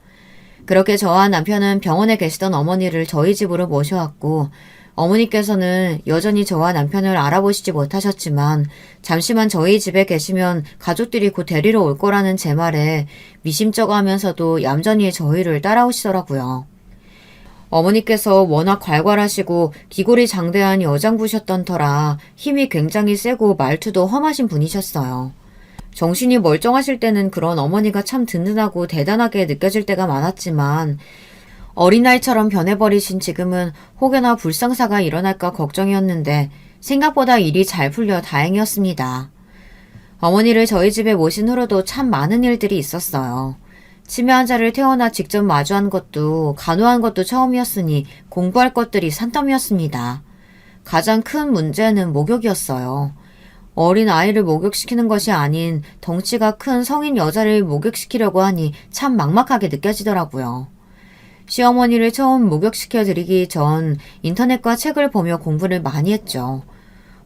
S1: 그렇게 저와 남편은 병원에 계시던 어머니를 저희 집으로 모셔왔고 어머니께서는 여전히 저와 남편을 알아보시지 못하셨지만 잠시만 저희 집에 계시면 가족들이 곧 데리러 올 거라는 제 말에 미심쩍어 하면서도 얌전히 저희를 따라오시더라고요. 어머니께서 워낙 괄괄하시고 기골이 장대한 여장부셨던 터라 힘이 굉장히 세고 말투도 험하신 분이셨어요. 정신이 멀쩡하실 때는 그런 어머니가 참 든든하고 대단하게 느껴질 때가 많았지만 어린아이처럼 변해버리신 지금은 혹여나 불상사가 일어날까 걱정이었는데 생각보다 일이 잘 풀려 다행이었습니다. 어머니를 저희 집에 모신 후로도 참 많은 일들이 있었어요. 치매 환자를 태어나 직접 마주한 것도 간호한 것도 처음이었으니 공부할 것들이 산더미였습니다. 가장 큰 문제는 목욕이었어요. 어린 아이를 목욕시키는 것이 아닌 덩치가 큰 성인 여자를 목욕시키려고 하니 참 막막하게 느껴지더라고요. 시어머니를 처음 목욕시켜드리기 전 인터넷과 책을 보며 공부를 많이 했죠.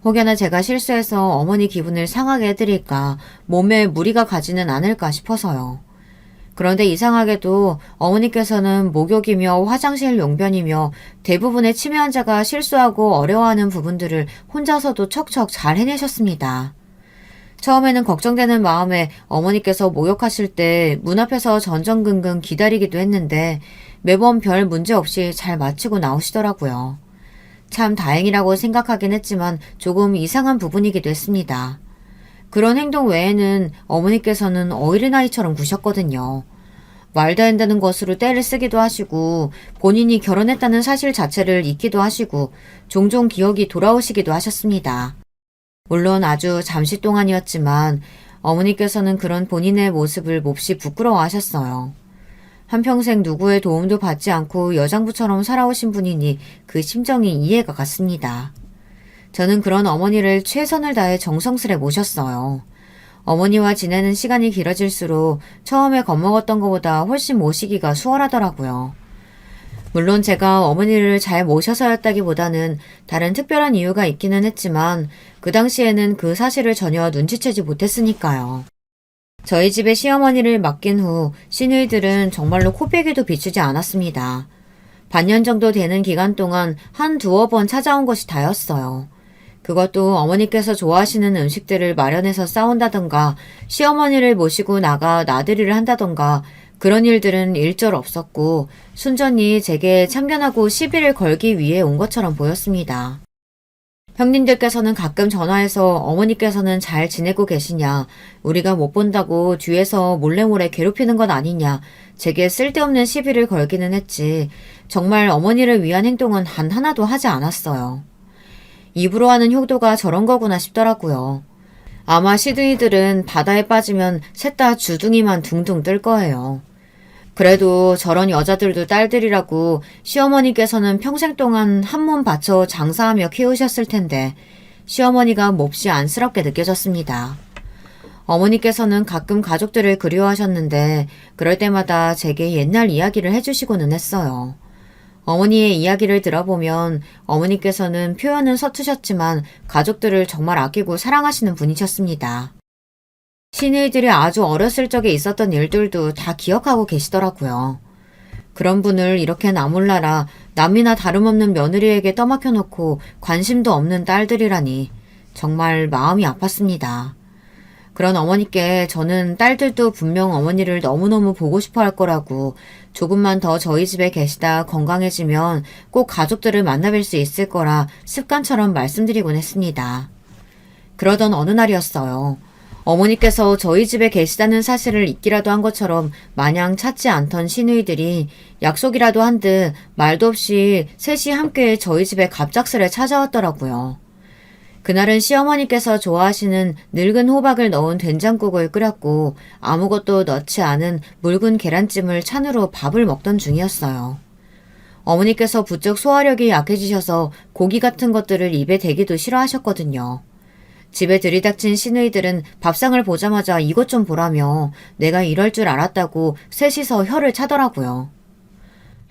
S1: 혹여나 제가 실수해서 어머니 기분을 상하게 해드릴까, 몸에 무리가 가지는 않을까 싶어서요. 그런데 이상하게도 어머니께서는 목욕이며 화장실 용변이며 대부분의 치매 환자가 실수하고 어려워하는 부분들을 혼자서도 척척 잘 해내셨습니다. 처음에는 걱정되는 마음에 어머니께서 목욕하실 때 문 앞에서 전전긍긍 기다리기도 했는데 매번 별 문제 없이 잘 마치고 나오시더라고요. 참 다행이라고 생각하긴 했지만 조금 이상한 부분이기도 했습니다. 그런 행동 외에는 어머니께서는 어린아이처럼 구셨거든요. 말도 안 되는 것으로 떼를 쓰기도 하시고 본인이 결혼했다는 사실 자체를 잊기도 하시고 종종 기억이 돌아오시기도 하셨습니다. 물론 아주 잠시 동안이었지만 어머니께서는 그런 본인의 모습을 몹시 부끄러워하셨어요. 한평생 누구의 도움도 받지 않고 여장부처럼 살아오신 분이니 그 심정이 이해가 갔습니다. 저는 그런 어머니를 최선을 다해 정성스레 모셨어요. 어머니와 지내는 시간이 길어질수록 처음에 겁먹었던 것보다 훨씬 모시기가 수월하더라고요. 물론 제가 어머니를 잘 모셔서였다기보다는 다른 특별한 이유가 있기는 했지만 그 당시에는 그 사실을 전혀 눈치채지 못했으니까요. 저희 집에 시어머니를 맡긴 후 시누이들은 정말로 코빼기도 비추지 않았습니다. 반년 정도 되는 기간 동안 한 두어 번 찾아온 것이 다였어요. 그것도 어머니께서 좋아하시는 음식들을 마련해서 싸운다던가 시어머니를 모시고 나가 나들이를 한다던가 그런 일들은 일절 없었고 순전히 제게 참견하고 시비를 걸기 위해 온 것처럼 보였습니다. 형님들께서는 가끔 전화해서 어머니께서는 잘 지내고 계시냐, 우리가 못 본다고 뒤에서 몰래몰래 괴롭히는 건 아니냐, 제게 쓸데없는 시비를 걸기는 했지 정말 어머니를 위한 행동은 단 하나도 하지 않았어요. 입으로 하는 효도가 저런 거구나 싶더라고요. 아마 시드니들은 바다에 빠지면 셋 다 주둥이만 둥둥 뜰 거예요. 그래도 저런 여자들도 딸들이라고 시어머니께서는 평생 동안 한 몸 바쳐 장사하며 키우셨을 텐데 시어머니가 몹시 안쓰럽게 느껴졌습니다. 어머니께서는 가끔 가족들을 그리워하셨는데 그럴 때마다 제게 옛날 이야기를 해주시고는 했어요. 어머니의 이야기를 들어보면 어머니께서는 표현은 서투셨지만 가족들을 정말 아끼고 사랑하시는 분이셨습니다. 시누이들이 아주 어렸을 적에 있었던 일들도 다 기억하고 계시더라고요. 그런 분을 이렇게 나몰라라 남이나 다름없는 며느리에게 떠맡겨놓고 관심도 없는 딸들이라니 정말 마음이 아팠습니다. 그런 어머니께 저는 딸들도 분명 어머니를 너무너무 보고 싶어 할 거라고 조금만 더 저희 집에 계시다 건강해지면 꼭 가족들을 만나뵐 수 있을 거라 습관처럼 말씀드리곤 했습니다. 그러던 어느 날이었어요. 어머니께서 저희 집에 계시다는 사실을 잊기라도 한 것처럼 마냥 찾지 않던 시누이들이 약속이라도 한 듯 말도 없이 셋이 함께 저희 집에 갑작스레 찾아왔더라고요. 그날은 시어머니께서 좋아하시는 늙은 호박을 넣은 된장국을 끓였고 아무것도 넣지 않은 묽은 계란찜을 찬으로 밥을 먹던 중이었어요. 어머니께서 부쩍 소화력이 약해지셔서 고기 같은 것들을 입에 대기도 싫어하셨거든요. 집에 들이닥친 시누이들은 밥상을 보자마자 이것 좀 보라며 내가 이럴 줄 알았다고 셋이서 혀를 차더라고요.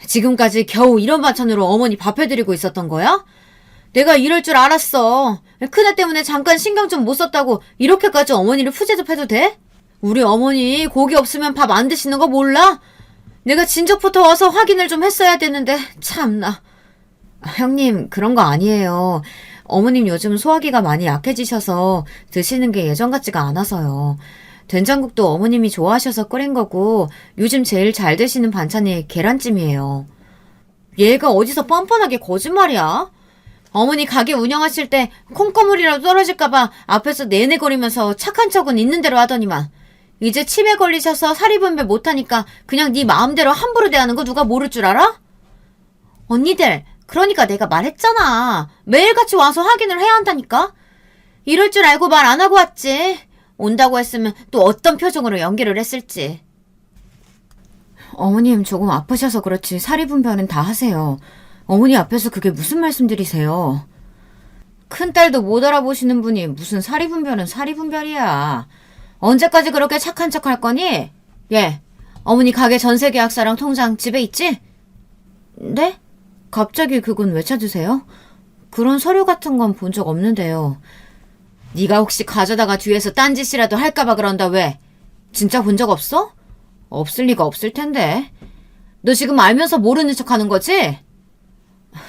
S1: 지금까지 겨우 이런 반찬으로 어머니 밥 해드리고 있었던 거야? 내가 이럴 줄 알았어. 큰애 때문에 잠깐 신경 좀 못 썼다고 이렇게까지 어머니를 푸제접해도 돼? 우리 어머니 고기 없으면 밥 안 드시는 거 몰라? 내가 진작부터 와서 확인을 좀 했어야 되는데 참나. 형님 그런 거 아니에요. 어머님 요즘 소화기가 많이 약해지셔서 드시는 게 예전 같지가 않아서요. 된장국도 어머님이 좋아하셔서 끓인 거고 요즘 제일 잘 드시는 반찬이 계란찜이에요. 얘가 어디서 뻔뻔하게 거짓말이야? 어머니 가게 운영하실 때 콩고물이라도 떨어질까봐 앞에서 내내거리면서 착한 척은 있는 대로 하더니만 이제 치매 걸리셔서 사리분별 못하니까 그냥 네 마음대로 함부로 대하는 거 누가 모를 줄 알아? 언니들 그러니까 내가 말했잖아. 매일같이 와서 확인을 해야 한다니까. 이럴 줄 알고 말 안 하고 왔지. 온다고 했으면 또 어떤 표정으로 연기를 했을지. 어머님 조금 아프셔서 그렇지 사리분별은 다 하세요. 어머니 앞에서 그게 무슨 말씀들이세요. 큰딸도 못 알아보시는 분이 무슨 사리분별은 사리분별이야. 언제까지 그렇게 착한 척 할 거니? 예, 어머니 가게 전세계약서랑 통장 집에 있지? 네? 갑자기 그건 왜 찾으세요? 그런 서류 같은 건 본 적 없는데요. 네가 혹시 가져다가 뒤에서 딴짓이라도 할까봐 그런다 왜? 진짜 본 적 없어? 없을 리가 없을 텐데. 너 지금 알면서 모르는 척 하는 거지?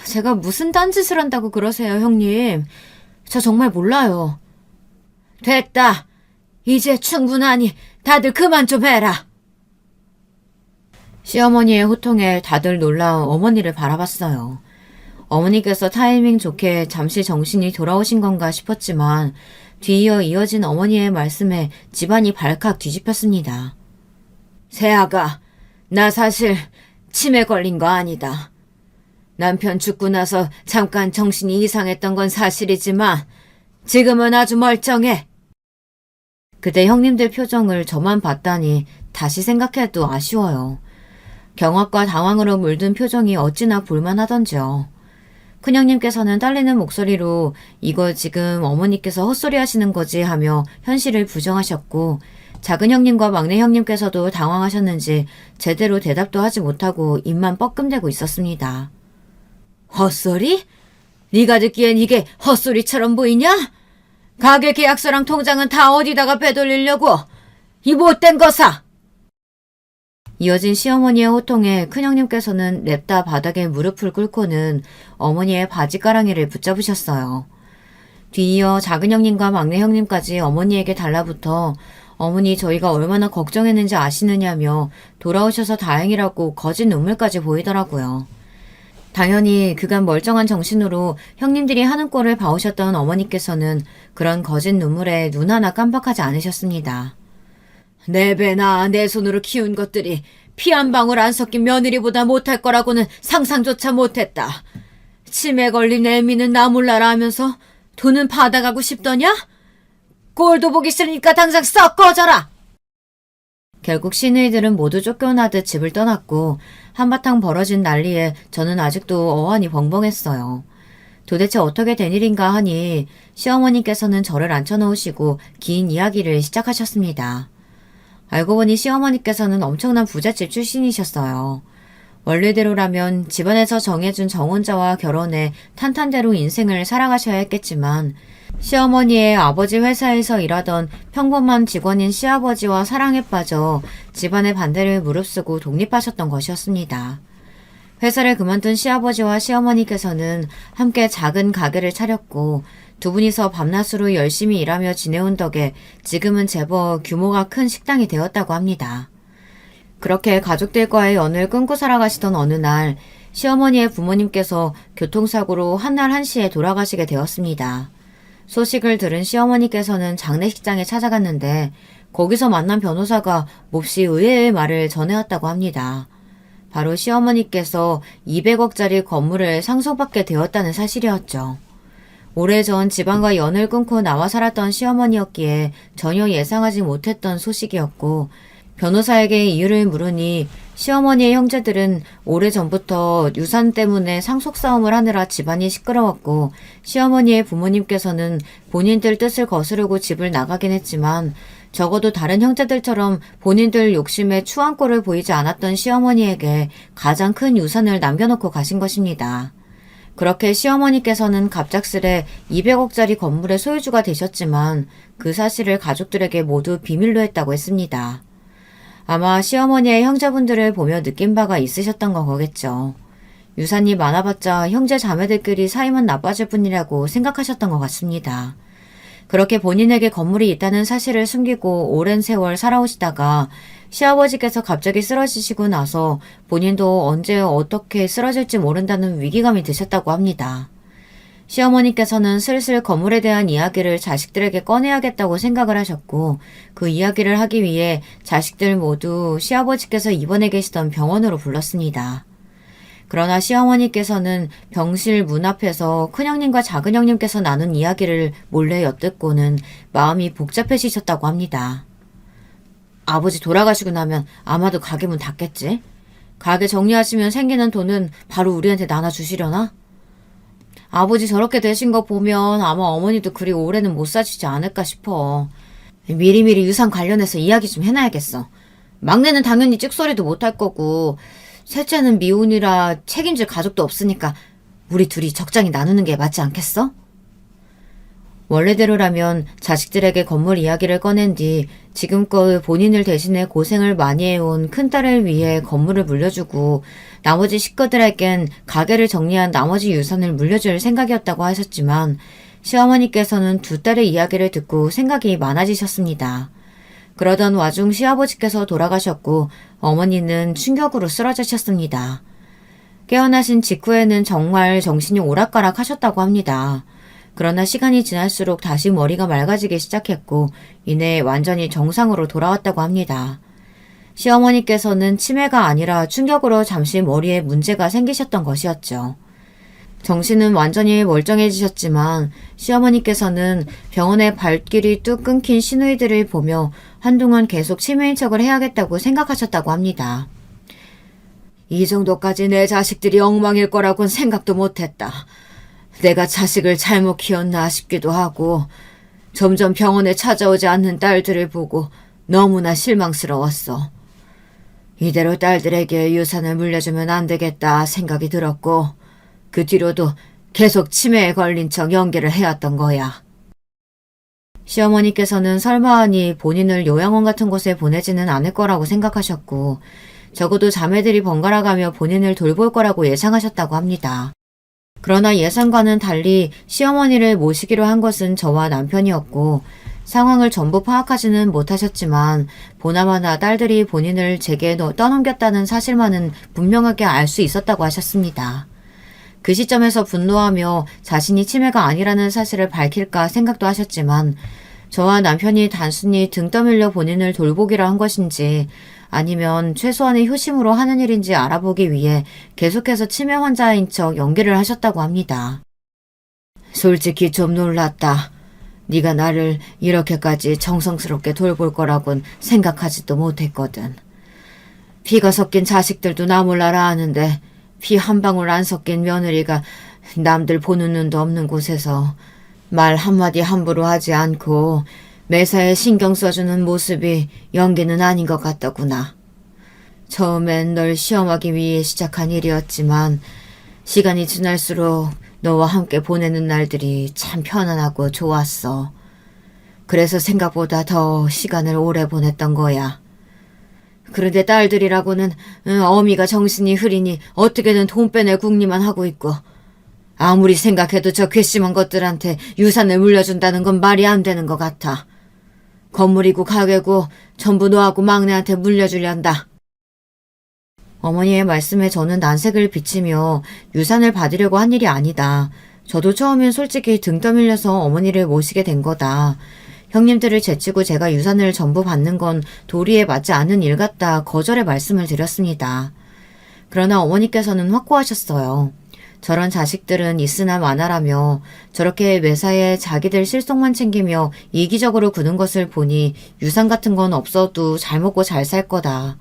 S1: 제가 무슨 딴짓을 한다고 그러세요, 형님. 저 정말 몰라요. 됐다. 이제 충분하니 다들 그만 좀 해라. 시어머니의 호통에 다들 놀라 어머니를 바라봤어요. 어머니께서 타이밍 좋게 잠시 정신이 돌아오신 건가 싶었지만 뒤이어 이어진 어머니의 말씀에 집안이 발칵 뒤집혔습니다. 새아가, 나 사실 치매 걸린 거 아니다. 남편 죽고 나서 잠깐 정신이 이상했던 건 사실이지만 지금은 아주 멀쩡해. 그때 형님들 표정을 저만 봤다니 다시 생각해도 아쉬워요. 경악과 당황으로 물든 표정이 어찌나 볼만하던지요. 큰형님께서는 딸리는 목소리로 이거 지금 어머니께서 헛소리 하시는 거지 하며 현실을 부정하셨고 작은 형님과 막내 형님께서도 당황하셨는지 제대로 대답도 하지 못하고 입만 뻐끔대고 있었습니다. 헛소리? 네가 듣기엔 이게 헛소리처럼 보이냐? 가게 계약서랑 통장은 다 어디다가 빼돌리려고? 이 못된 거사! 이어진 시어머니의 호통에 큰형님께서는 냅다 바닥에 무릎을 꿇고는 어머니의 바지가랑이를 붙잡으셨어요. 뒤이어 작은 형님과 막내 형님까지 어머니에게 달라붙어 어머니 저희가 얼마나 걱정했는지 아시느냐며 돌아오셔서 다행이라고 거짓 눈물까지 보이더라고요. 당연히 그간 멀쩡한 정신으로 형님들이 하는 꼴을 봐오셨던 어머니께서는 그런 거짓 눈물에 눈 하나 깜빡하지 않으셨습니다. 내 배나 내 손으로 키운 것들이 피 한 방울 안 섞인 며느리보다 못할 거라고는 상상조차 못했다. 치매 걸린 애미는 나 몰라라 하면서 돈은 받아가고 싶더냐? 꼴도 보기 싫으니까 당장 썩 꺼져라! 결국 시누이들은 모두 쫓겨나듯 집을 떠났고 한바탕 벌어진 난리에 저는 아직도 어안이 벙벙했어요. 도대체 어떻게 된 일인가 하니 시어머니께서는 저를 앉혀놓으시고 긴 이야기를 시작하셨습니다. 알고 보니 시어머니께서는 엄청난 부잣집 출신이셨어요. 원래대로라면 집안에서 정해준 정혼자와 결혼해 탄탄대로 인생을 살아가셔야 했겠지만 시어머니의 아버지 회사에서 일하던 평범한 직원인 시아버지와 사랑에 빠져 집안의 반대를 무릅쓰고 독립하셨던 것이었습니다. 회사를 그만둔 시아버지와 시어머니께서는 함께 작은 가게를 차렸고 두 분이서 밤낮으로 열심히 일하며 지내온 덕에 지금은 제법 규모가 큰 식당이 되었다고 합니다. 그렇게 가족들과의 연을 끊고 살아가시던 어느 날 시어머니의 부모님께서 교통사고로 한날 한시에 돌아가시게 되었습니다. 소식을 들은 시어머니께서는 장례식장에 찾아갔는데 거기서 만난 변호사가 몹시 의외의 말을 전해왔다고 합니다. 바로 시어머니께서 200억짜리 건물을 상속받게 되었다는 사실이었죠. 오래전 집안과 연을 끊고 나와 살았던 시어머니였기에 전혀 예상하지 못했던 소식이었고 변호사에게 이유를 물으니 시어머니의 형제들은 오래전부터 유산 때문에 상속 싸움을 하느라 집안이 시끄러웠고 시어머니의 부모님께서는 본인들 뜻을 거스르고 집을 나가긴 했지만 적어도 다른 형제들처럼 본인들 욕심에 추한 꼴을 보이지 않았던 시어머니에게 가장 큰 유산을 남겨놓고 가신 것입니다. 그렇게 시어머니께서는 갑작스레 200억짜리 건물의 소유주가 되셨지만 그 사실을 가족들에게 모두 비밀로 했다고 했습니다. 아마 시어머니의 형제분들을 보며 느낀 바가 있으셨던 거겠죠. 유산이 많아봤자 형제 자매들끼리 사이만 나빠질 뿐이라고 생각하셨던 것 같습니다. 그렇게 본인에게 건물이 있다는 사실을 숨기고 오랜 세월 살아오시다가 시아버지께서 갑자기 쓰러지시고 나서 본인도 언제 어떻게 쓰러질지 모른다는 위기감이 드셨다고 합니다. 시어머니께서는 슬슬 건물에 대한 이야기를 자식들에게 꺼내야겠다고 생각을 하셨고 그 이야기를 하기 위해 자식들 모두 시아버지께서 입원해 계시던 병원으로 불렀습니다. 그러나 시어머니께서는 병실 문 앞에서 큰형님과 작은형님께서 나눈 이야기를 몰래 엿듣고는 마음이 복잡해지셨다고 합니다. 아버지 돌아가시고 나면 아마도 가게 문 닫겠지? 가게 정리하시면 생기는 돈은 바로 우리한테 나눠주시려나? 아버지 저렇게 되신 거 보면 아마 어머니도 그리 오래는 못 사시지 않을까 싶어. 미리미리 유산 관련해서 이야기 좀 해놔야겠어. 막내는 당연히 찍소리도 못할 거고 셋째는 미혼이라 책임질 가족도 없으니까 우리 둘이 적당히 나누는 게 맞지 않겠어? 원래대로라면 자식들에게 건물 이야기를 꺼낸 뒤 지금껏 본인을 대신해 고생을 많이 해온 큰딸을 위해 건물을 물려주고 나머지 식구들에겐 가게를 정리한 나머지 유산을 물려줄 생각이었다고 하셨지만 시어머니께서는 두 딸의 이야기를 듣고 생각이 많아지셨습니다. 그러던 와중 시아버지께서 돌아가셨고 어머니는 충격으로 쓰러지셨습니다. 깨어나신 직후에는 정말 정신이 오락가락 하셨다고 합니다. 그러나 시간이 지날수록 다시 머리가 맑아지기 시작했고 이내 완전히 정상으로 돌아왔다고 합니다. 시어머니께서는 치매가 아니라 충격으로 잠시 머리에 문제가 생기셨던 것이었죠. 정신은 완전히 멀쩡해지셨지만 시어머니께서는 병원의 발길이 뚝 끊긴 시누이들을 보며 한동안 계속 치매인 척을 해야겠다고 생각하셨다고 합니다. 이 정도까지 내 자식들이 엉망일 거라고는 생각도 못했다. 내가 자식을 잘못 키웠나 싶기도 하고 점점 병원에 찾아오지 않는 딸들을 보고 너무나 실망스러웠어. 이대로 딸들에게 유산을 물려주면 안 되겠다 생각이 들었고 그 뒤로도 계속 치매에 걸린 척 연기를 해왔던 거야. 시어머니께서는 설마하니 본인을 요양원 같은 곳에 보내지는 않을 거라고 생각하셨고 적어도 자매들이 번갈아가며 본인을 돌볼 거라고 예상하셨다고 합니다. 그러나 예상과는 달리 시어머니를 모시기로 한 것은 저와 남편이었고 상황을 전부 파악하지는 못하셨지만 보나마나 딸들이 본인을 제게 떠넘겼다는 사실만은 분명하게 알 수 있었다고 하셨습니다. 그 시점에서 분노하며 자신이 치매가 아니라는 사실을 밝힐까 생각도 하셨지만 저와 남편이 단순히 등 떠밀려 본인을 돌보기로 한 것인지 아니면 최소한의 효심으로 하는 일인지 알아보기 위해 계속해서 치매 환자인 척 연기를 하셨다고 합니다. 솔직히 좀 놀랐다. 네가 나를 이렇게까지 정성스럽게 돌볼 거라곤 생각하지도 못했거든. 피가 섞인 자식들도 나 몰라라 하는데 피 한 방울 안 섞인 며느리가 남들 보는 눈도 없는 곳에서 말 한마디 함부로 하지 않고 매사에 신경 써주는 모습이 연기는 아닌 것 같더구나. 처음엔 널 시험하기 위해 시작한 일이었지만 시간이 지날수록 너와 함께 보내는 날들이 참 편안하고 좋았어. 그래서 생각보다 더 시간을 오래 보냈던 거야. 그런데 딸들이라고는 어미가 정신이 흐리니 어떻게든 돈 빼낼 궁리만 하고 있고 아무리 생각해도 저 괘씸한 것들한테 유산을 물려준다는 건 말이 안 되는 것 같아. 건물이고 가게고 전부 너하고 막내한테 물려주련다. 어머니의 말씀에 저는 난색을 비치며 유산을 받으려고 한 일이 아니다. 저도 처음엔 솔직히 등 떠밀려서 어머니를 모시게 된 거다. 형님들을 제치고 제가 유산을 전부 받는 건 도리에 맞지 않는 일 같다 거절의 말씀을 드렸습니다. 그러나 어머니께서는 확고하셨어요. 저런 자식들은 있으나 마나라며 저렇게 매사에 자기들 실속만 챙기며 이기적으로 구는 것을 보니 유산 같은 건 없어도 잘 먹고 잘 살 거다.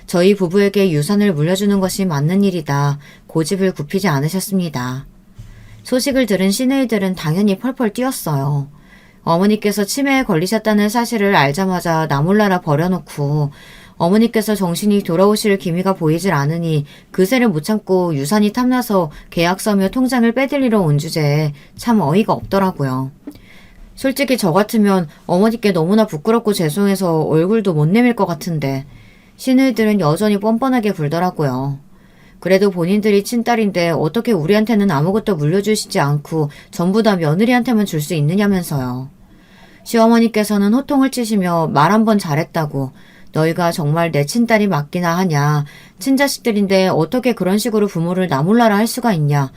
S1: 저희 부부에게 유산을 물려주는 것이 맞는 일이다. 고집을 굽히지 않으셨습니다. 소식을 들은 시누이들은 당연히 펄펄 뛰었어요. 어머니께서 치매에 걸리셨다는 사실을 알자마자 나 몰라라 버려놓고 어머니께서 정신이 돌아오실 기미가 보이질 않으니 그새를 못 참고 유산이 탐나서 계약서며 통장을 빼들리러 온 주제에 참 어이가 없더라고요. 솔직히 저 같으면 어머니께 너무나 부끄럽고 죄송해서 얼굴도 못 내밀 것 같은데 시누이들은 여전히 뻔뻔하게 굴더라고요. 그래도 본인들이 친딸인데 어떻게 우리한테는 아무것도 물려주시지 않고 전부 다 며느리한테만 줄 수 있느냐면서요. 시어머니께서는 호통을 치시며 말 한 번 잘했다고 너희가 정말 내 친딸이 맞기나 하냐. 친자식들인데 어떻게 그런 식으로 부모를 나몰라라 할 수가 있냐.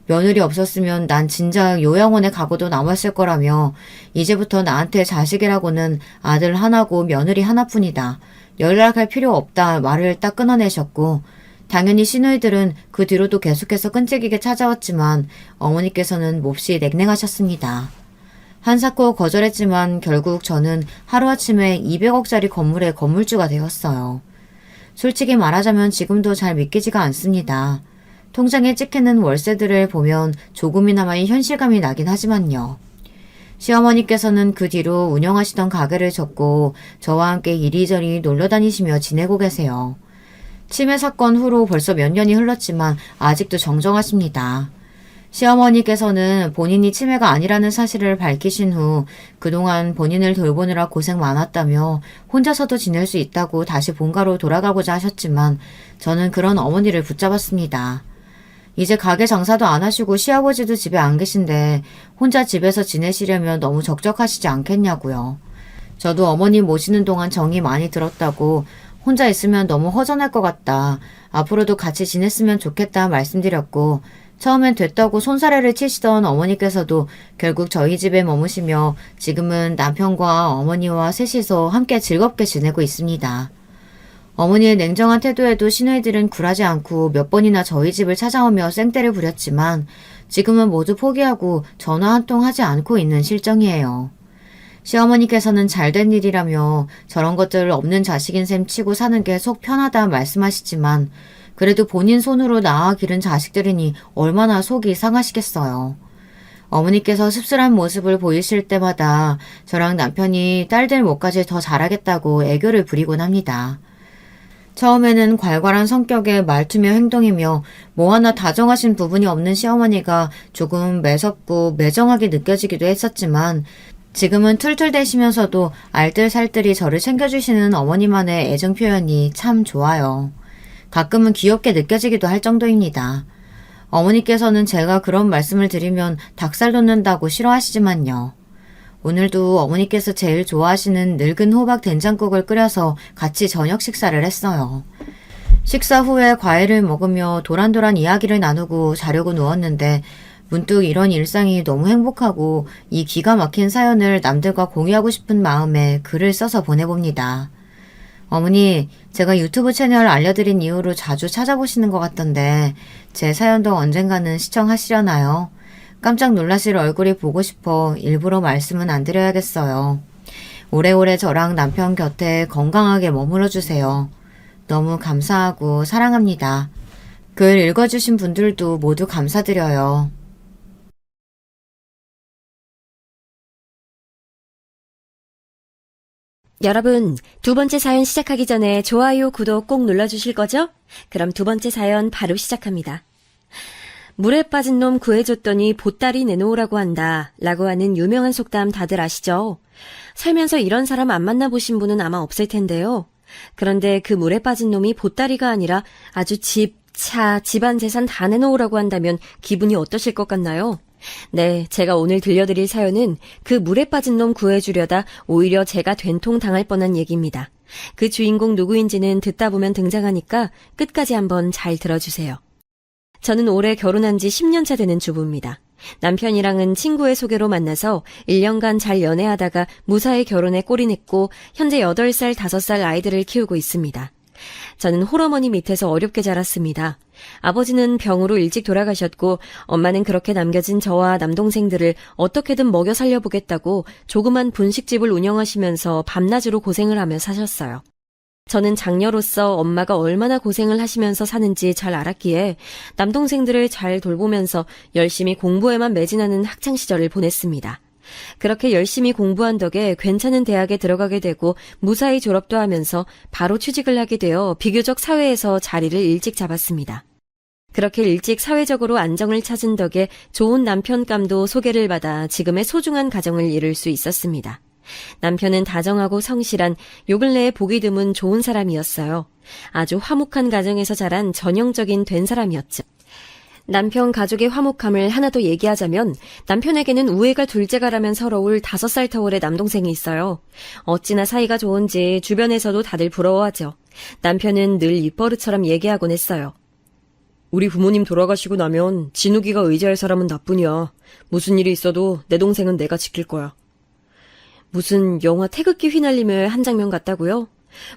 S1: 며느리 없었으면 난 진작 요양원에 가고도 남았을 거라며 이제부터 나한테 자식이라고는 아들 하나고 며느리 하나뿐이다. 연락할 필요 없다 말을 딱 끊어내셨고 당연히 시누이들은 그 뒤로도 계속해서 끈질기게 찾아왔지만 어머니께서는 몹시 냉랭하셨습니다. 한사코 거절했지만 결국 저는 하루아침에 200억짜리 건물의 건물주가 되었어요. 솔직히 말하자면 지금도 잘 믿기지가 않습니다. 통장에 찍히는 월세들을 보면 조금이나마의 현실감이 나긴 하지만요. 시어머니께서는 그 뒤로 운영하시던 가게를 접고 저와 함께 이리저리 놀러 다니시며 지내고 계세요. 치매 사건 후로 벌써 몇 년이 흘렀지만 아직도 정정하십니다. 시어머니께서는 본인이 치매가 아니라는 사실을 밝히신 후 그동안 본인을 돌보느라 고생 많았다며 혼자서도 지낼 수 있다고 다시 본가로 돌아가고자 하셨지만 저는 그런 어머니를 붙잡았습니다. 이제 가게 장사도 안 하시고 시아버지도 집에 안 계신데 혼자 집에서 지내시려면 너무 적적하시지 않겠냐고요. 저도 어머니 모시는 동안 정이 많이 들었다고 혼자 있으면 너무 허전할 것 같다. 앞으로도 같이 지냈으면 좋겠다 말씀드렸고 처음엔 됐다고 손사래를 치시던 어머니께서도 결국 저희 집에 머무시며 지금은 남편과 어머니와 셋이서 함께 즐겁게 지내고 있습니다. 어머니의 냉정한 태도에도 시누이들은 굴하지 않고 몇 번이나 저희 집을 찾아오며 생떼를 부렸지만 지금은 모두 포기하고 전화 한 통 하지 않고 있는 실정이에요. 시어머니께서는 잘된 일이라며 저런 것들 없는 자식인 셈 치고 사는 게 속 편하다 말씀하시지만 그래도 본인 손으로 낳아 기른 자식들이니 얼마나 속이 상하시겠어요. 어머니께서 씁쓸한 모습을 보이실 때마다 저랑 남편이 딸들 몫까지 더 잘하겠다고 애교를 부리곤 합니다. 처음에는 괄괄한 성격의 말투며 행동이며 뭐 하나 다정하신 부분이 없는 시어머니가 조금 매섭고 매정하게 느껴지기도 했었지만 지금은 툴툴대시면서도 알뜰살뜰히 저를 챙겨주시는 어머니만의 애정 표현이 참 좋아요. 가끔은 귀엽게 느껴지기도 할 정도입니다. 어머니께서는 제가 그런 말씀을 드리면 닭살 돋는다고 싫어하시지만요. 오늘도 어머니께서 제일 좋아하시는 늙은 호박 된장국을 끓여서 같이 저녁 식사를 했어요. 식사 후에 과일을 먹으며 도란도란 이야기를 나누고 자려고 누웠는데 문득 이런 일상이 너무 행복하고 이 기가 막힌 사연을 남들과 공유하고 싶은 마음에 글을 써서 보내봅니다. 어머니, 제가 유튜브 채널 알려드린 이후로 자주 찾아보시는 것 같던데 제 사연도 언젠가는 시청하시려나요? 깜짝 놀라실 얼굴이 보고 싶어 일부러 말씀은 안 드려야겠어요. 오래오래 저랑 남편 곁에 건강하게 머물러주세요. 너무 감사하고 사랑합니다. 글 읽어주신 분들도 모두 감사드려요.
S2: 여러분, 두 번째 사연 시작하기 전에 좋아요, 구독 꼭 눌러주실 거죠? 그럼 두 번째 사연 바로 시작합니다. 물에 빠진 놈 구해줬더니 보따리 내놓으라고 한다 라고 하는 유명한 속담 다들 아시죠? 살면서 이런 사람 안 만나보신 분은 아마 없을 텐데요. 그런데 그 물에 빠진 놈이 보따리가 아니라 아주 집, 차, 집안 재산 다 내놓으라고 한다면 기분이 어떠실 것 같나요? 네, 제가 오늘 들려드릴 사연은 그 물에 빠진 놈 구해주려다 오히려 제가 된통 당할 뻔한 얘기입니다. 그 주인공 누구인지는 듣다 보면 등장하니까 끝까지 한번 잘 들어주세요. 저는 올해 결혼한 지 10년 차 되는 주부입니다. 남편이랑은 친구의 소개로 만나서 1년간 잘 연애하다가 무사히 결혼에 골이 냈고 현재 8살, 5살 아이들을 키우고 있습니다. 저는 홀어머니 밑에서 어렵게 자랐습니다. 아버지는 병으로 일찍 돌아가셨고 엄마는 그렇게 남겨진 저와 남동생들을 어떻게든 먹여 살려보겠다고 조그만 분식집을 운영하시면서 밤낮으로 고생을 하며 사셨어요. 저는 장녀로서 엄마가 얼마나 고생을 하시면서 사는지 잘 알았기에 남동생들을 잘 돌보면서 열심히 공부에만 매진하는 학창시절을 보냈습니다. 그렇게 열심히 공부한 덕에 괜찮은 대학에 들어가게 되고 무사히 졸업도 하면서 바로 취직을 하게 되어 비교적 사회에서 자리를 일찍 잡았습니다. 그렇게 일찍 사회적으로 안정을 찾은 덕에 좋은 남편감도 소개를 받아 지금의 소중한 가정을 이룰 수 있었습니다. 남편은 다정하고 성실한 요 근래에 보기 드문 좋은 사람이었어요. 아주 화목한 가정에서 자란 전형적인 된 사람이었죠. 남편 가족의 화목함을 하나 더 얘기하자면 남편에게는 우애가 둘째가라면 서러울 5살 터울의 남동생이 있어요. 어찌나 사이가 좋은지 주변에서도 다들 부러워하죠. 남편은 늘 입버릇처럼 얘기하곤 했어요. 우리 부모님 돌아가시고 나면 진욱이가 의지할 사람은 나뿐이야. 무슨 일이 있어도 내 동생은 내가 지킬 거야. 무슨 영화 태극기 휘날림의 한 장면 같다고요?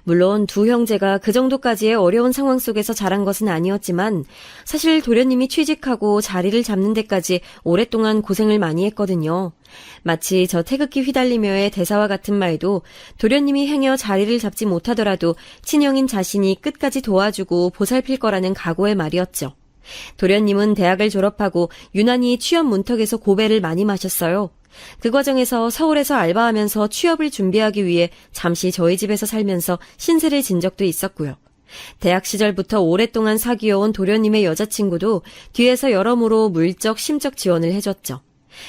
S2: 물론 두 형제가 그 정도까지의 어려운 상황 속에서 자란 것은 아니었지만 사실 도련님이 취직하고 자리를 잡는 데까지 오랫동안 고생을 많이 했거든요. 마치 저 태극기 휘달리며의 대사와 같은 말도 도련님이 행여 자리를 잡지 못하더라도 친형인 자신이 끝까지 도와주고 보살필 거라는 각오의 말이었죠. 도련님은 대학을 졸업하고 유난히 취업 문턱에서 고배를 많이 마셨어요. 그 과정에서 서울에서 알바하면서 취업을 준비하기 위해 잠시 저희 집에서 살면서 신세를 진 적도 있었고요. 대학 시절부터 오랫동안 사귀어온 도련님의 여자친구도 뒤에서 여러모로 물적, 심적 지원을 해줬죠.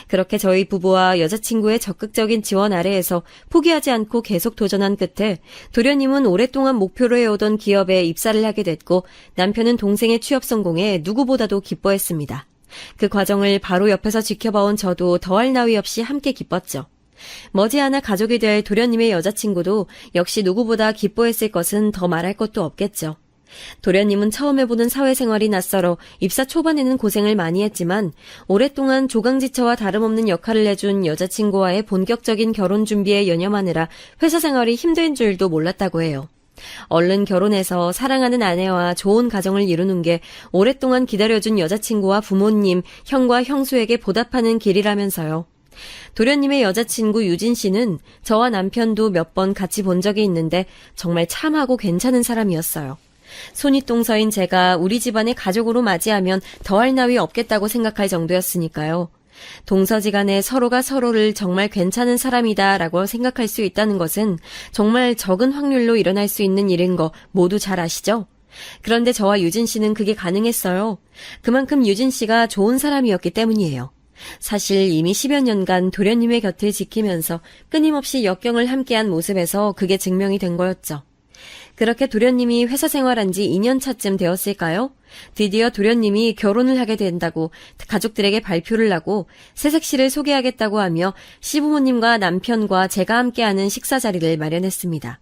S2: 그렇게 저희 부부와 여자친구의 적극적인 지원 아래에서 포기하지 않고 계속 도전한 끝에 도련님은 오랫동안 목표로 해오던 기업에 입사를 하게 됐고 남편은 동생의 취업 성공에 누구보다도 기뻐했습니다. 그 과정을 바로 옆에서 지켜봐온 저도 더할 나위 없이 함께 기뻤죠. 머지않아 가족이 될 도련님의 여자친구도 역시 누구보다 기뻐했을 것은 더 말할 것도 없겠죠. 도련님은 처음 해보는 사회생활이 낯설어 입사 초반에는 고생을 많이 했지만 오랫동안 조강지처와 다름없는 역할을 해준 여자친구와의 본격적인 결혼 준비에 연연하느라 회사 생활이 힘든 줄도 몰랐다고 해요. 얼른 결혼해서 사랑하는 아내와 좋은 가정을 이루는 게 오랫동안 기다려준 여자친구와 부모님, 형과 형수에게 보답하는 길이라면서요. 도련님의 여자친구 유진 씨는 저와 남편도 몇 번 같이 본 적이 있는데 정말 참하고 괜찮은 사람이었어요. 손윗동서인 제가 우리 집안의 가족으로 맞이하면 더할 나위 없겠다고 생각할 정도였으니까요. 동서지간에 서로가 서로를 정말 괜찮은 사람이다라고 생각할 수 있다는 것은 정말 적은 확률로 일어날 수 있는 일인 거 모두 잘 아시죠? 그런데 저와 유진 씨는 그게 가능했어요. 그만큼 유진 씨가 좋은 사람이었기 때문이에요. 사실 이미 10여 년간 도련님의 곁을 지키면서 끊임없이 역경을 함께한 모습에서 그게 증명이 된 거였죠. 그렇게 도련님이 회사 생활한 지 2년 차쯤 되었을까요? 드디어 도련님이 결혼을 하게 된다고 가족들에게 발표를 하고 새색시를 소개하겠다고 하며 시부모님과 남편과 제가 함께하는 식사 자리를 마련했습니다.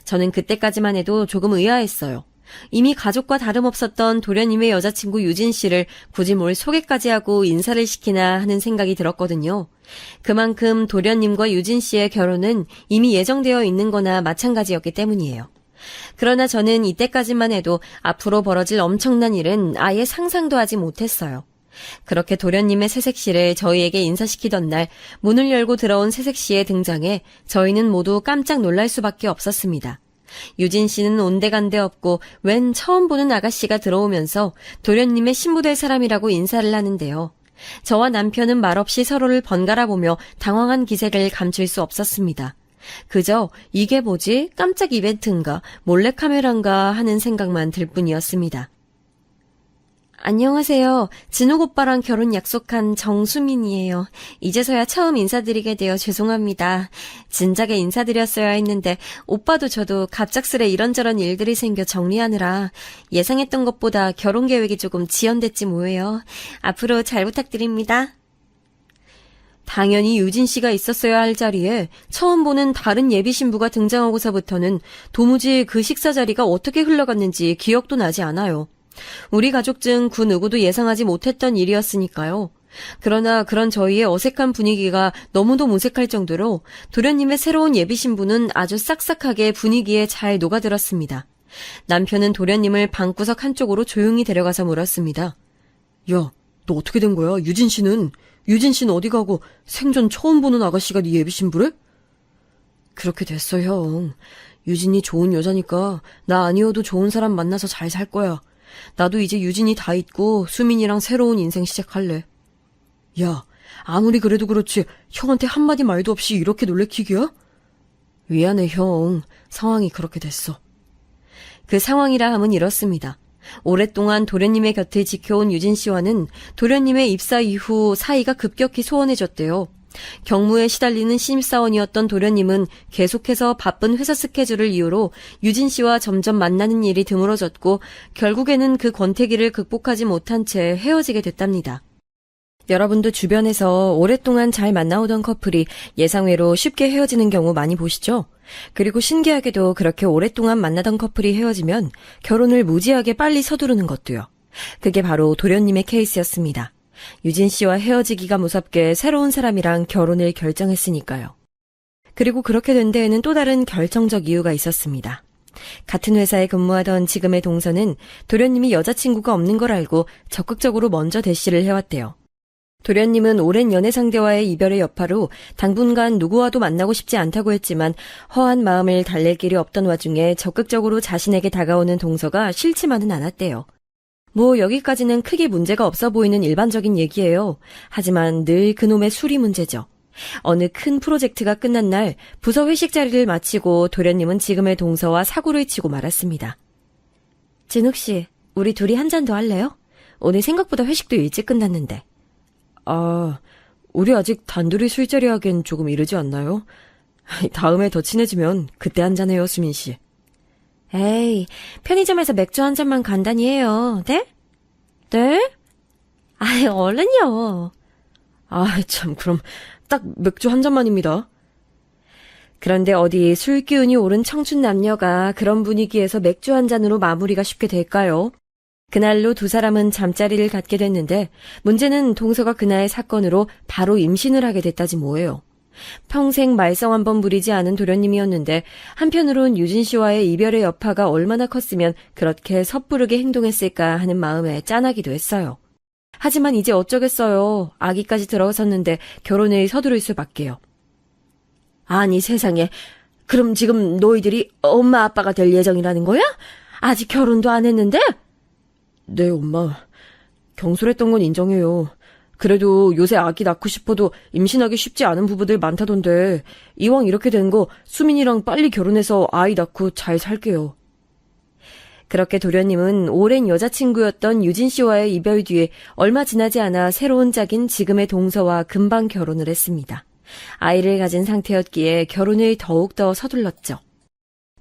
S2: 저는 그때까지만 해도 조금 의아했어요. 이미 가족과 다름없었던 도련님의 여자친구 유진 씨를 굳이 뭘 소개까지 하고 인사를 시키나 하는 생각이 들었거든요. 그만큼 도련님과 유진 씨의 결혼은 이미 예정되어 있는 거나 마찬가지였기 때문이에요. 그러나 저는 이때까지만 해도 앞으로 벌어질 엄청난 일은 아예 상상도 하지 못했어요. 그렇게 도련님의 새색시를 저희에게 인사시키던 날 문을 열고 들어온 새색시의 등장에 저희는 모두 깜짝 놀랄 수밖에 없었습니다. 유진 씨는 온데간데 없고 웬 처음 보는 아가씨가 들어오면서 도련님의 신부 될 사람이라고 인사를 하는데요. 저와 남편은 말없이 서로를 번갈아 보며 당황한 기색을 감출 수 없었습니다. 그저 이게 뭐지? 깜짝 이벤트인가? 몰래카메라인가? 하는 생각만 들 뿐이었습니다. 안녕하세요. 진욱 오빠랑 결혼 약속한 정수민이에요. 이제서야 처음 인사드리게 되어 죄송합니다. 진작에 인사드렸어야 했는데 오빠도 저도 갑작스레 이런저런 일들이 생겨 정리하느라 예상했던 것보다 결혼 계획이 조금 지연됐지 뭐예요. 앞으로 잘 부탁드립니다. 당연히 유진 씨가 있었어야 할 자리에 처음 보는 다른 예비 신부가 등장하고서부터는 도무지 그 식사 자리가 어떻게 흘러갔는지 기억도 나지 않아요. 우리 가족 중 그 누구도 예상하지 못했던 일이었으니까요. 그러나 그런 저희의 어색한 분위기가 너무도 무색할 정도로 도련님의 새로운 예비 신부는 아주 싹싹하게 분위기에 잘 녹아들었습니다. 남편은 도련님을 방구석 한쪽으로 조용히 데려가서 물었습니다. 야, 너 어떻게 된 거야? 유진 씨는 어디 가고 생전 처음 보는 아가씨가 네 예비 신부래? 그렇게 됐어, 형. 유진이 좋은 여자니까 나 아니어도 좋은 사람 만나서 잘 살 거야. 나도 이제 유진이 다 잊고 수민이랑 새로운 인생 시작할래. 야, 아무리 그래도 그렇지 형한테 한마디 말도 없이 이렇게 놀래키기야? 미안해, 형. 상황이 그렇게 됐어. 그 상황이라 함은 이렇습니다. 오랫동안 도련님의 곁을 지켜온 유진 씨와는 도련님의 입사 이후 사이가 급격히 소원해졌대요. 경무에 시달리는 신입사원이었던 도련님은 계속해서 바쁜 회사 스케줄을 이유로 유진 씨와 점점 만나는 일이 드물어졌고 결국에는 그 권태기를 극복하지 못한 채 헤어지게 됐답니다. 여러분도 주변에서 오랫동안 잘 만나오던 커플이 예상외로 쉽게 헤어지는 경우 많이 보시죠? 그리고 신기하게도 그렇게 오랫동안 만나던 커플이 헤어지면 결혼을 무지하게 빨리 서두르는 것도요. 그게 바로 도련님의 케이스였습니다. 유진 씨와 헤어지기가 무섭게 새로운 사람이랑 결혼을 결정했으니까요. 그리고 그렇게 된 데에는 또 다른 결정적 이유가 있었습니다. 같은 회사에 근무하던 지금의 동서는 도련님이 여자친구가 없는 걸 알고 적극적으로 먼저 대시를 해왔대요. 도련님은 오랜 연애 상대와의 이별의 여파로 당분간 누구와도 만나고 싶지 않다고 했지만 허한 마음을 달랠 길이 없던 와중에 적극적으로 자신에게 다가오는 동서가 싫지만은 않았대요. 뭐 여기까지는 크게 문제가 없어 보이는 일반적인 얘기예요. 하지만 늘 그놈의 술이 문제죠. 어느 큰 프로젝트가 끝난 날 부서 회식 자리를 마치고 도련님은 지금의 동서와 사고를 치고 말았습니다. 진욱 씨, 우리 둘이 한 잔 더 할래요? 오늘 생각보다 회식도 일찍 끝났는데.
S3: 아, 우리 아직 단둘이 술자리 하기엔 조금 이르지 않나요? 다음에 더 친해지면 그때 한 잔해요, 수민 씨.
S2: 에이, 편의점에서 맥주 한 잔만 간단히 해요. 네? 네? 아이, 얼른요.
S3: 아, 참, 그럼 딱 맥주 한 잔만입니다.
S2: 그런데 어디 술 기운이 오른 청춘 남녀가 그런 분위기에서 맥주 한 잔으로 마무리가 쉽게 될까요? 그날로 두 사람은 잠자리를 갖게 됐는데 문제는 동서가 그날 사건으로 바로 임신을 하게 됐다지 뭐예요. 평생 말썽 한 번 부리지 않은 도련님이었는데 한편으론 유진 씨와의 이별의 여파가 얼마나 컸으면 그렇게 섣부르게 행동했을까 하는 마음에 짠하기도 했어요. 하지만 이제 어쩌겠어요. 아기까지 들어섰는데 결혼을 서두를 수밖에요. 아니 세상에, 그럼 지금 너희들이 엄마 아빠가 될 예정이라는 거야? 아직 결혼도 안 했는데?
S3: 네, 엄마. 경솔했던 건 인정해요. 그래도 요새 아기 낳고 싶어도 임신하기 쉽지 않은 부부들 많다던데 이왕 이렇게 된 거 수민이랑 빨리 결혼해서 아이 낳고 잘 살게요.
S2: 그렇게 도련님은 오랜 여자친구였던 유진 씨와의 이별 뒤에 얼마 지나지 않아 새로운 짝인 지금의 동서와 금방 결혼을 했습니다. 아이를 가진 상태였기에 결혼을 더욱더 서둘렀죠.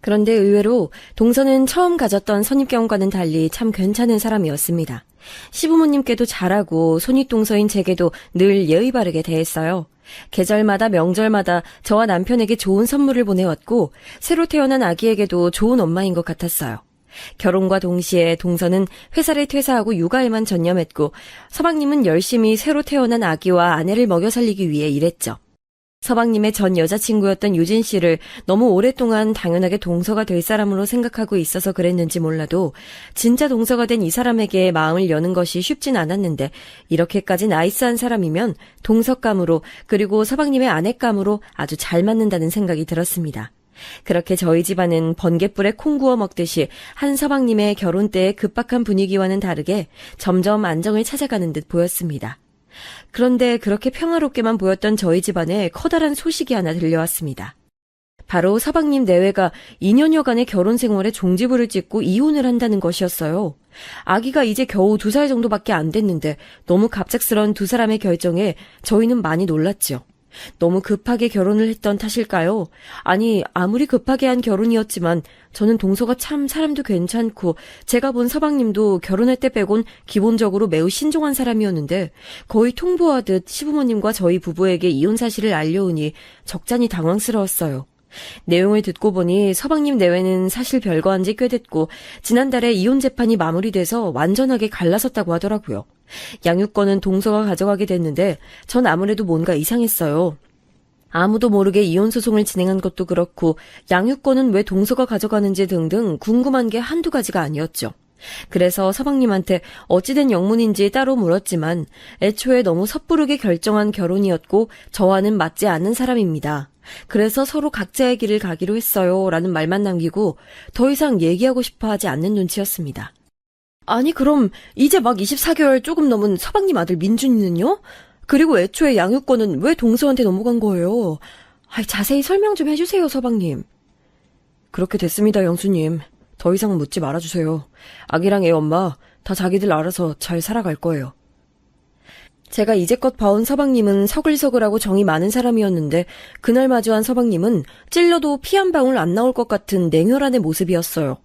S2: 그런데 의외로 동서는 처음 가졌던 선입견과는 달리 참 괜찮은 사람이었습니다. 시부모님께도 잘하고 손윗동서인 제게도 늘 예의 바르게 대했어요. 계절마다 명절마다 저와 남편에게 좋은 선물을 보내왔고 새로 태어난 아기에게도 좋은 엄마인 것 같았어요. 결혼과 동시에 동서는 회사를 퇴사하고 육아에만 전념했고 서방님은 열심히 새로 태어난 아기와 아내를 먹여 살리기 위해 일했죠. 서방님의 전 여자친구였던 유진 씨를 너무 오랫동안 당연하게 동서가 될 사람으로 생각하고 있어서 그랬는지 몰라도 진짜 동서가 된 이 사람에게 마음을 여는 것이 쉽진 않았는데 이렇게까지 나이스한 사람이면 동서감으로 그리고 서방님의 아내감으로 아주 잘 맞는다는 생각이 들었습니다. 그렇게 저희 집안은 번갯불에 콩 구워 먹듯이 한 서방님의 결혼 때의 급박한 분위기와는 다르게 점점 안정을 찾아가는 듯 보였습니다. 그런데 그렇게 평화롭게만 보였던 저희 집안에 커다란 소식이 하나 들려왔습니다. 바로 서방님 내외가 2년여간의 결혼 생활에 종지부를 찍고 이혼을 한다는 것이었어요. 아기가 이제 겨우 2살 정도밖에 안 됐는데 너무 갑작스러운 두 사람의 결정에 저희는 많이 놀랐죠. 너무 급하게 결혼을 했던 탓일까요? 아니, 아무리 급하게 한 결혼이었지만 저는 동서가 참 사람도 괜찮고 제가 본 서방님도 결혼할 때 빼곤 기본적으로 매우 신중한 사람이었는데 거의 통보하듯 시부모님과 저희 부부에게 이혼 사실을 알려오니 적잖이 당황스러웠어요. 내용을 듣고 보니 서방님 내외는 사실 별거한 지 꽤 됐고 지난달에 이혼 재판이 마무리돼서 완전하게 갈라섰다고 하더라고요. 양육권은 동서가 가져가게 됐는데 전 아무래도 뭔가 이상했어요. 아무도 모르게 이혼 소송을 진행한 것도 그렇고 양육권은 왜 동서가 가져가는지 등등 궁금한 게 한두 가지가 아니었죠. 그래서 서방님한테 어찌된 영문인지 따로 물었지만 애초에 너무 섣부르게 결정한 결혼이었고 저와는 맞지 않는 사람입니다. 그래서 서로 각자의 길을 가기로 했어요 라는 말만 남기고 더 이상 얘기하고 싶어 하지 않는 눈치였습니다. 아니 그럼 이제 막 24개월 조금 넘은 서방님 아들 민준이는요? 그리고 애초에 양육권은 왜 동서한테 넘어간 거예요? 자세히 설명 좀 해주세요 서방님.
S3: 그렇게 됐습니다, 영수님. 더 이상 묻지 말아주세요. 아기랑 애 엄마 다 자기들 알아서 잘 살아갈 거예요.
S2: 제가 이제껏 봐온 서방님은 서글서글하고 정이 많은 사람이었는데 그날 마주한 서방님은 찔러도 피 한 방울 안 나올 것 같은 냉혈한의 모습이었어요.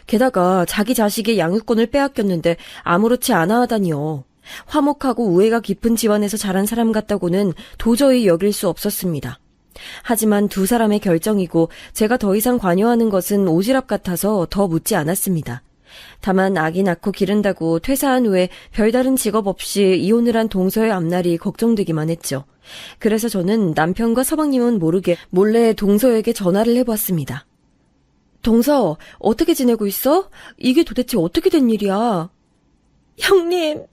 S2: 게다가 자기 자식의 양육권을 빼앗겼는데 아무렇지 않아 하다니요. 화목하고 우애가 깊은 집안에서 자란 사람 같다고는 도저히 여길 수 없었습니다. 하지만 두 사람의 결정이고 제가 더 이상 관여하는 것은 오지랖 같아서 더 묻지 않았습니다. 다만 아기 낳고 기른다고 퇴사한 후에 별다른 직업 없이 이혼을 한 동서의 앞날이 걱정되기만 했죠. 그래서 저는 남편과 서방님은 모르게 몰래 동서에게 전화를 해보았습니다. 동서, 어떻게 지내고 있어? 이게 도대체 어떻게 된 일이야? 형님.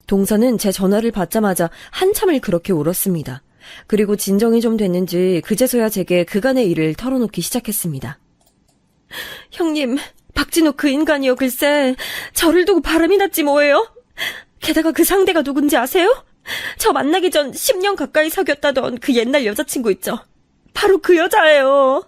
S2: 동서는 제 전화를 받자마자 한참을 그렇게 울었습니다. 그리고 진정이 좀 됐는지 그제서야 제게 그간의 일을 털어놓기 시작했습니다. 형님, 박진욱 그 인간이요 글쎄 저를 두고 바람이 났지 뭐예요? 게다가 그 상대가 누군지 아세요? 저 만나기 전 10년 가까이 사귀었다던 그 옛날 여자친구 있죠? 바로 그 여자예요.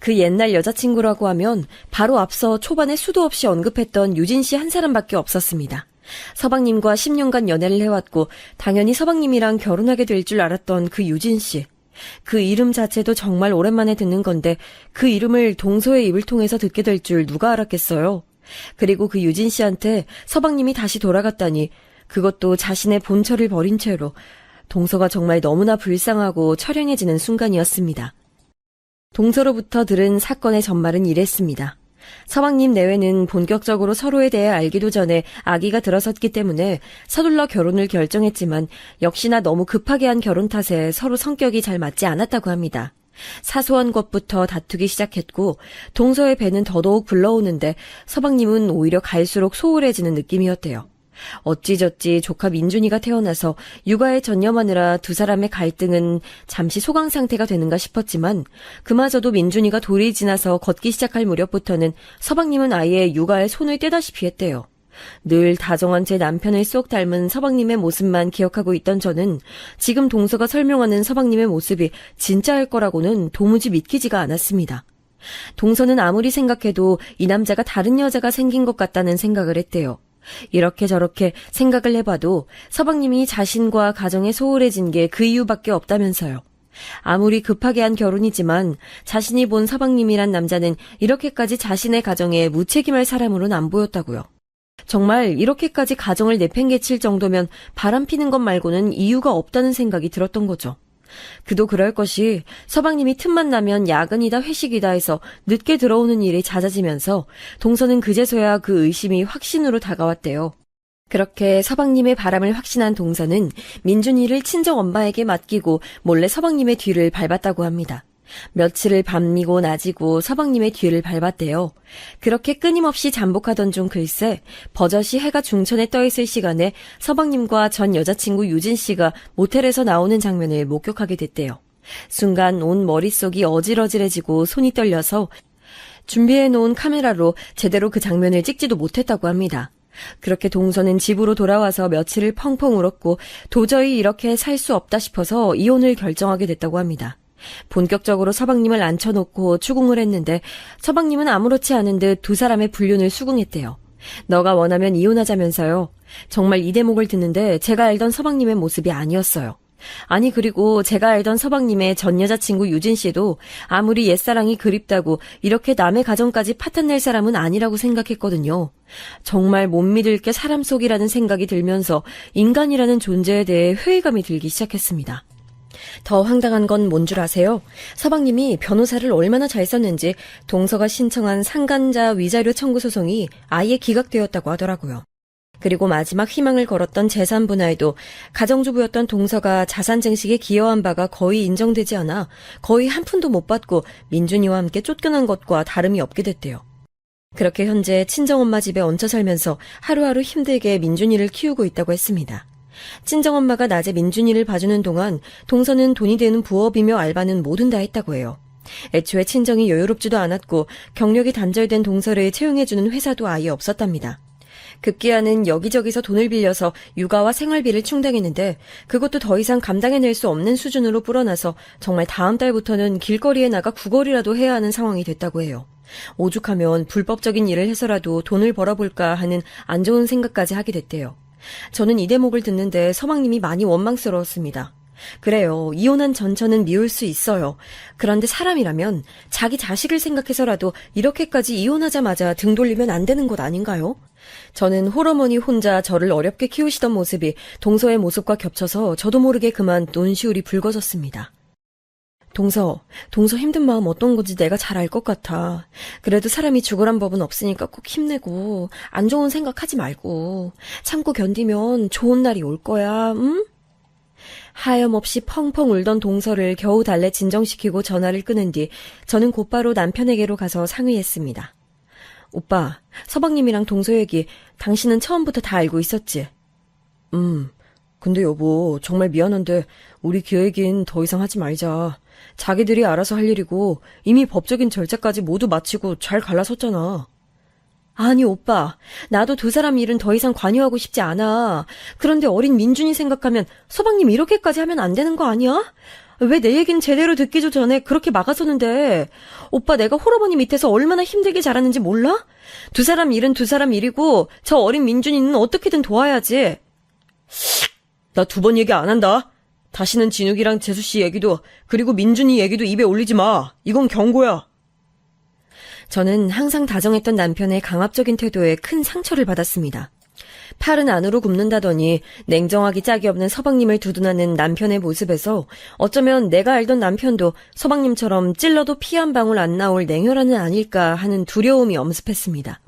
S2: 그 옛날 여자친구라고 하면 바로 앞서 초반에 수도 없이 언급했던 유진 씨 한 사람밖에 없었습니다. 서방님과 10년간 연애를 해왔고 당연히 서방님이랑 결혼하게 될 줄 알았던 그 유진 씨. 그 이름 자체도 정말 오랜만에 듣는 건데 그 이름을 동서의 입을 통해서 듣게 될 줄 누가 알았겠어요. 그리고 그 유진 씨한테 서방님이 다시 돌아갔다니 그것도 자신의 본처를 버린 채로 동서가 정말 너무나 불쌍하고 처량해지는 순간이었습니다. 동서로부터 들은 사건의 전말은 이랬습니다. 서방님 내외는 본격적으로 서로에 대해 알기도 전에 아기가 들어섰기 때문에 서둘러 결혼을 결정했지만 역시나 너무 급하게 한 결혼 탓에 서로 성격이 잘 맞지 않았다고 합니다. 사소한 것부터 다투기 시작했고 동서의 배는 더더욱 불러오는데 서방님은 오히려 갈수록 소홀해지는 느낌이었대요. 어찌저찌 조카 민준이가 태어나서 육아에 전념하느라 두 사람의 갈등은 잠시 소강 상태가 되는가 싶었지만 그마저도 민준이가 돌이 지나서 걷기 시작할 무렵부터는 서방님은 아예 육아에 손을 떼다시피 했대요. 늘 다정한 제 남편을 쏙 닮은 서방님의 모습만 기억하고 있던 저는 지금 동서가 설명하는 서방님의 모습이 진짜일 거라고는 도무지 믿기지가 않았습니다. 동서는 아무리 생각해도 이 남자가 다른 여자가 생긴 것 같다는 생각을 했대요. 이렇게 저렇게 생각을 해봐도 서방님이 자신과 가정에 소홀해진 게 그 이유밖에 없다면서요. 아무리 급하게 한 결혼이지만 자신이 본 서방님이란 남자는 이렇게까지 자신의 가정에 무책임할 사람으로는 안 보였다고요. 정말 이렇게까지 가정을 내팽개칠 정도면 바람피는 것 말고는 이유가 없다는 생각이 들었던 거죠. 그도 그럴 것이 서방님이 틈만 나면 야근이다 회식이다 해서 늦게 들어오는 일이 잦아지면서 동서는 그제서야 그 의심이 확신으로 다가왔대요. 그렇게 서방님의 바람을 확신한 동서는 민준이를 친정엄마에게 맡기고 몰래 서방님의 뒤를 밟았다고 합니다. 며칠을 밤이고 낮이고 서방님의 뒤를 밟았대요. 그렇게 끊임없이 잠복하던 중 글쎄 버젓이 해가 중천에 떠있을 시간에 서방님과 전 여자친구 유진 씨가 모텔에서 나오는 장면을 목격하게 됐대요. 순간 온 머릿속이 어질어질해지고 손이 떨려서 준비해놓은 카메라로 제대로 그 장면을 찍지도 못했다고 합니다. 그렇게 동서는 집으로 돌아와서 며칠을 펑펑 울었고 도저히 이렇게 살 수 없다 싶어서 이혼을 결정하게 됐다고 합니다. 본격적으로 서방님을 앉혀놓고 추궁을 했는데 서방님은 아무렇지 않은 듯 두 사람의 불륜을 수긍했대요. 너가 원하면 이혼하자면서요. 정말 이 대목을 듣는데 제가 알던 서방님의 모습이 아니었어요. 아니 그리고 제가 알던 서방님의 전 여자친구 유진 씨도 아무리 옛사랑이 그립다고 이렇게 남의 가정까지 파탄낼 사람은 아니라고 생각했거든요. 정말 못 믿을 게 사람 속이라는 생각이 들면서 인간이라는 존재에 대해 회의감이 들기 시작했습니다. 더 황당한 건 뭔 줄 아세요? 서방님이 변호사를 얼마나 잘 썼는지 동서가 신청한 상간자 위자료 청구 소송이 아예 기각되었다고 하더라고요. 그리고 마지막 희망을 걸었던 재산 분할도 가정주부였던 동서가 자산 증식에 기여한 바가 거의 인정되지 않아 거의 한 푼도 못 받고 민준이와 함께 쫓겨난 것과 다름이 없게 됐대요. 그렇게 현재 친정엄마 집에 얹혀 살면서 하루하루 힘들게 민준이를 키우고 있다고 했습니다. 친정엄마가 낮에 민준이를 봐주는 동안 동서는 돈이 되는 부업이며 알바는 뭐든 다 했다고 해요. 애초에 친정이 여유롭지도 않았고 경력이 단절된 동서를 채용해주는 회사도 아예 없었답니다. 급기야는 여기저기서 돈을 빌려서 육아와 생활비를 충당했는데 그것도 더 이상 감당해낼 수 없는 수준으로 불어나서 정말 다음 달부터는 길거리에 나가 구걸이라도 해야 하는 상황이 됐다고 해요. 오죽하면 불법적인 일을 해서라도 돈을 벌어볼까 하는 안 좋은 생각까지 하게 됐대요. 저는 이 대목을 듣는데 서방님이 많이 원망스러웠습니다. 그래요. 이혼한 전처는 미울 수 있어요. 그런데 사람이라면 자기 자식을 생각해서라도 이렇게까지 이혼하자마자 등 돌리면 안 되는 것 아닌가요? 저는 홀어머니 혼자 저를 어렵게 키우시던 모습이 동서의 모습과 겹쳐서 저도 모르게 그만 눈시울이 붉어졌습니다. 동서 힘든 마음 어떤 건지 내가 잘 알 것 같아. 그래도 사람이 죽으란 법은 없으니까 꼭 힘내고 안 좋은 생각하지 말고 참고 견디면 좋은 날이 올 거야. 응? 하염없이 펑펑 울던 동서를 겨우 달래 진정시키고 전화를 끊은 뒤 저는 곧바로 남편에게로 가서 상의했습니다. 오빠, 서방님이랑 동서 얘기 당신은 처음부터 다 알고 있었지? 근데 여보 정말 미안한데 우리 그 얘긴 더 이상 하지 말자. 자기들이 알아서 할 일이고 이미 법적인 절차까지 모두 마치고 잘 갈라섰잖아. 아니 오빠, 나도 두 사람 일은 더 이상 관여하고 싶지 않아. 그런데 어린 민준이 생각하면 서방님 이렇게까지 하면 안 되는 거 아니야?
S3: 왜 내 얘기는 제대로 듣기도 전에 그렇게 막아서는데? 오빠 내가 홀어머니 밑에서 얼마나 힘들게 자랐는지 몰라? 두 사람 일은 두 사람 일이고 저 어린 민준이는 어떻게든 도와야지. 나 두 번 얘기 안 한다. 다시는 진욱이랑 재수씨 얘기도 그리고 민준이 얘기도 입에 올리지 마. 이건 경고야. 저는 항상 다정했던 남편의 강압적인 태도에 큰 상처를 받았습니다. 팔은 안으로 굽는다더니 냉정하기 짝이 없는 서방님을 두둔하는 남편의 모습에서 어쩌면 내가 알던 남편도 서방님처럼 찔러도 피 한 방울 안 나올 냉혈한은 아닐까 하는 두려움이 엄습했습니다.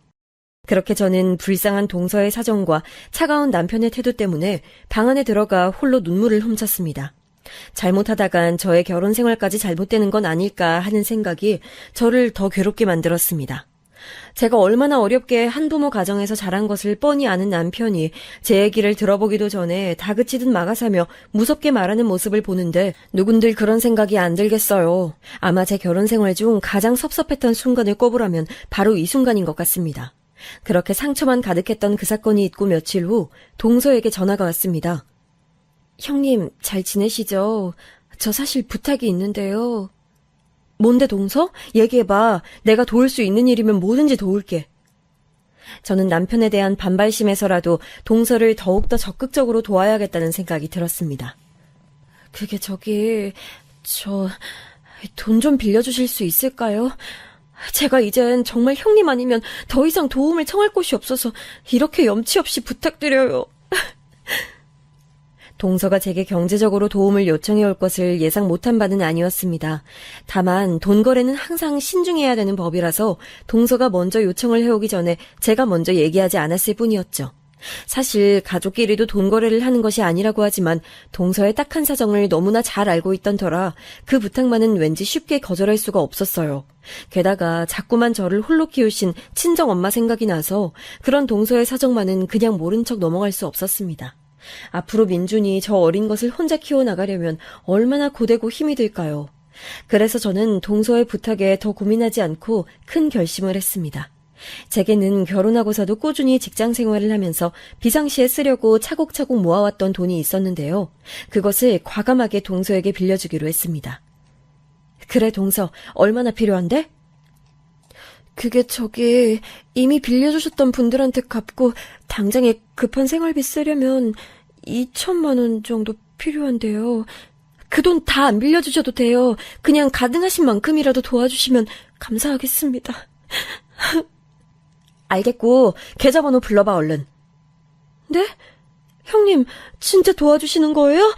S3: 그렇게 저는 불쌍한 동서의 사정과 차가운 남편의 태도 때문에 방 안에 들어가 홀로 눈물을 훔쳤습니다. 잘못하다간 저의 결혼 생활까지 잘못되는 건 아닐까 하는 생각이 저를 더 괴롭게 만들었습니다. 제가 얼마나 어렵게 한부모 가정에서 자란 것을 뻔히 아는 남편이 제 얘기를 들어보기도 전에 다그치듯 막아서며 무섭게 말하는 모습을 보는데 누군들 그런 생각이 안 들겠어요. 아마 제 결혼 생활 중 가장 섭섭했던 순간을 꼽으라면 바로 이 순간인 것 같습니다. 그렇게 상처만 가득했던 그 사건이 있고 며칠 후 동서에게 전화가 왔습니다. 형님, 잘 지내시죠? 저 사실 부탁이 있는데요. 뭔데 동서? 얘기해봐. 내가 도울 수 있는 일이면 뭐든지 도울게. 저는 남편에 대한 반발심에서라도 동서를 더욱더 적극적으로 도와야겠다는 생각이 들었습니다. 그게 저 돈 좀 빌려주실 수 있을까요? 제가 이젠 정말 형님 아니면 더 이상 도움을 청할 곳이 없어서 이렇게 염치 없이 부탁드려요. 동서가 제게 경제적으로 도움을 요청해 올 것을 예상 못한 바는 아니었습니다. 다만 돈 거래는 항상 신중해야 되는 법이라서 동서가 먼저 요청을 해오기 전에 제가 먼저 얘기하지 않았을 뿐이었죠. 사실 가족끼리도 돈 거래를 하는 것이 아니라고 하지만 동서의 딱한 사정을 너무나 잘 알고 있던 터라 그 부탁만은 왠지 쉽게 거절할 수가 없었어요. 게다가 자꾸만 저를 홀로 키우신 친정엄마 생각이 나서 그런 동서의 사정만은 그냥 모른 척 넘어갈 수 없었습니다. 앞으로 민준이 저 어린 것을 혼자 키워나가려면 얼마나 고되고 힘이 들까요? 그래서 저는 동서의 부탁에 더 고민하지 않고 큰 결심을 했습니다. 제게는 결혼하고서도 꾸준히 직장 생활을 하면서 비상시에 쓰려고 차곡차곡 모아왔던 돈이 있었는데요. 그것을 과감하게 동서에게 빌려주기로 했습니다. 그래, 동서, 얼마나 필요한데? 그게 이미 빌려주셨던 분들한테 갚고 당장에 급한 생활비 쓰려면 2천만 원 정도 필요한데요. 그 돈 다 안 빌려주셔도 돼요. 그냥 가능하신 만큼이라도 도와주시면 감사하겠습니다. 알겠고, 계좌번호 불러봐, 얼른. 네? 형님, 진짜 도와주시는 거예요?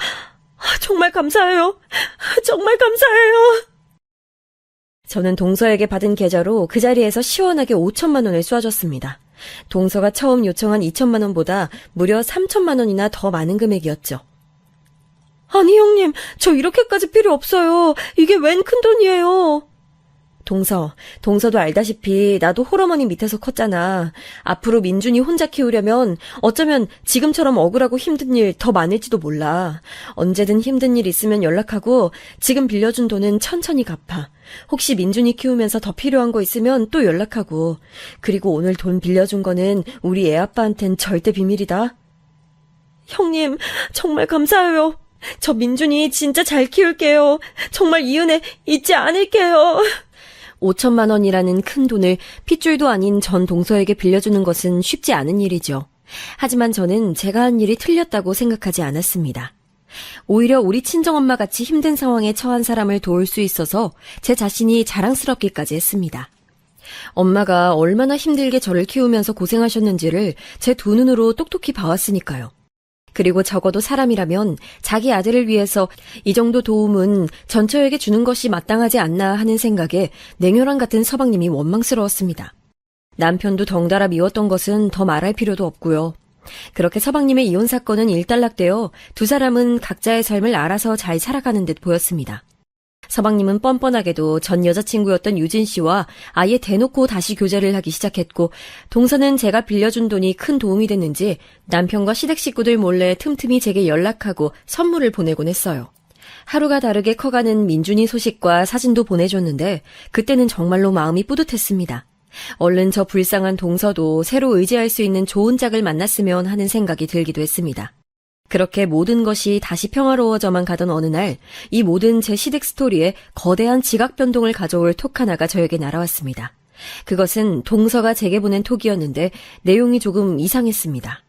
S3: 정말 감사해요. 정말 감사해요. 저는 동서에게 받은 계좌로 그 자리에서 시원하게 5천만 원을 쏴줬습니다. 동서가 처음 요청한 2천만 원보다 무려 3천만 원이나 더 많은 금액이었죠. 아니 형님, 저 이렇게까지 필요 없어요. 이게 웬 큰돈이에요. 동서도 알다시피 나도 홀어머니 밑에서 컸잖아. 앞으로 민준이 혼자 키우려면 어쩌면 지금처럼 억울하고 힘든 일 더 많을지도 몰라. 언제든 힘든 일 있으면 연락하고 지금 빌려준 돈은 천천히 갚아. 혹시 민준이 키우면서 더 필요한 거 있으면 또 연락하고. 그리고 오늘 돈 빌려준 거는 우리 애아빠한텐 절대 비밀이다. 형님, 정말 감사해요. 저 민준이 진짜 잘 키울게요. 정말 이 은혜 잊지 않을게요. 5천만 원이라는 큰 돈을 핏줄도 아닌 전 동서에게 빌려주는 것은 쉽지 않은 일이죠. 하지만 저는 제가 한 일이 틀렸다고 생각하지 않았습니다. 오히려 우리 친정엄마 같이 힘든 상황에 처한 사람을 도울 수 있어서 제 자신이 자랑스럽기까지 했습니다. 엄마가 얼마나 힘들게 저를 키우면서 고생하셨는지를 제 두 눈으로 똑똑히 봐왔으니까요. 그리고 적어도 사람이라면 자기 아들을 위해서 이 정도 도움은 전처에게 주는 것이 마땅하지 않나 하는 생각에 냉혈한 같은 서방님이 원망스러웠습니다. 남편도 덩달아 미웠던 것은 더 말할 필요도 없고요. 그렇게 서방님의 이혼 사건은 일단락되어 두 사람은 각자의 삶을 알아서 잘 살아가는 듯 보였습니다. 서방님은 뻔뻔하게도 전 여자친구였던 유진 씨와 아예 대놓고 다시 교제를 하기 시작했고, 동서는 제가 빌려준 돈이 큰 도움이 됐는지 남편과 시댁 식구들 몰래 틈틈이 제게 연락하고 선물을 보내곤 했어요. 하루가 다르게 커가는 민준이 소식과 사진도 보내줬는데 그때는 정말로 마음이 뿌듯했습니다. 얼른 저 불쌍한 동서도 새로 의지할 수 있는 좋은 짝을 만났으면 하는 생각이 들기도 했습니다.
S2: 그렇게 모든 것이 다시 평화로워져만 가던 어느 날, 이 모든 제 시댁 스토리에 거대한 지각 변동을 가져올 톡 하나가 저에게 날아왔습니다. 그것은 동서가 제게 보낸 톡이었는데 내용이 조금 이상했습니다.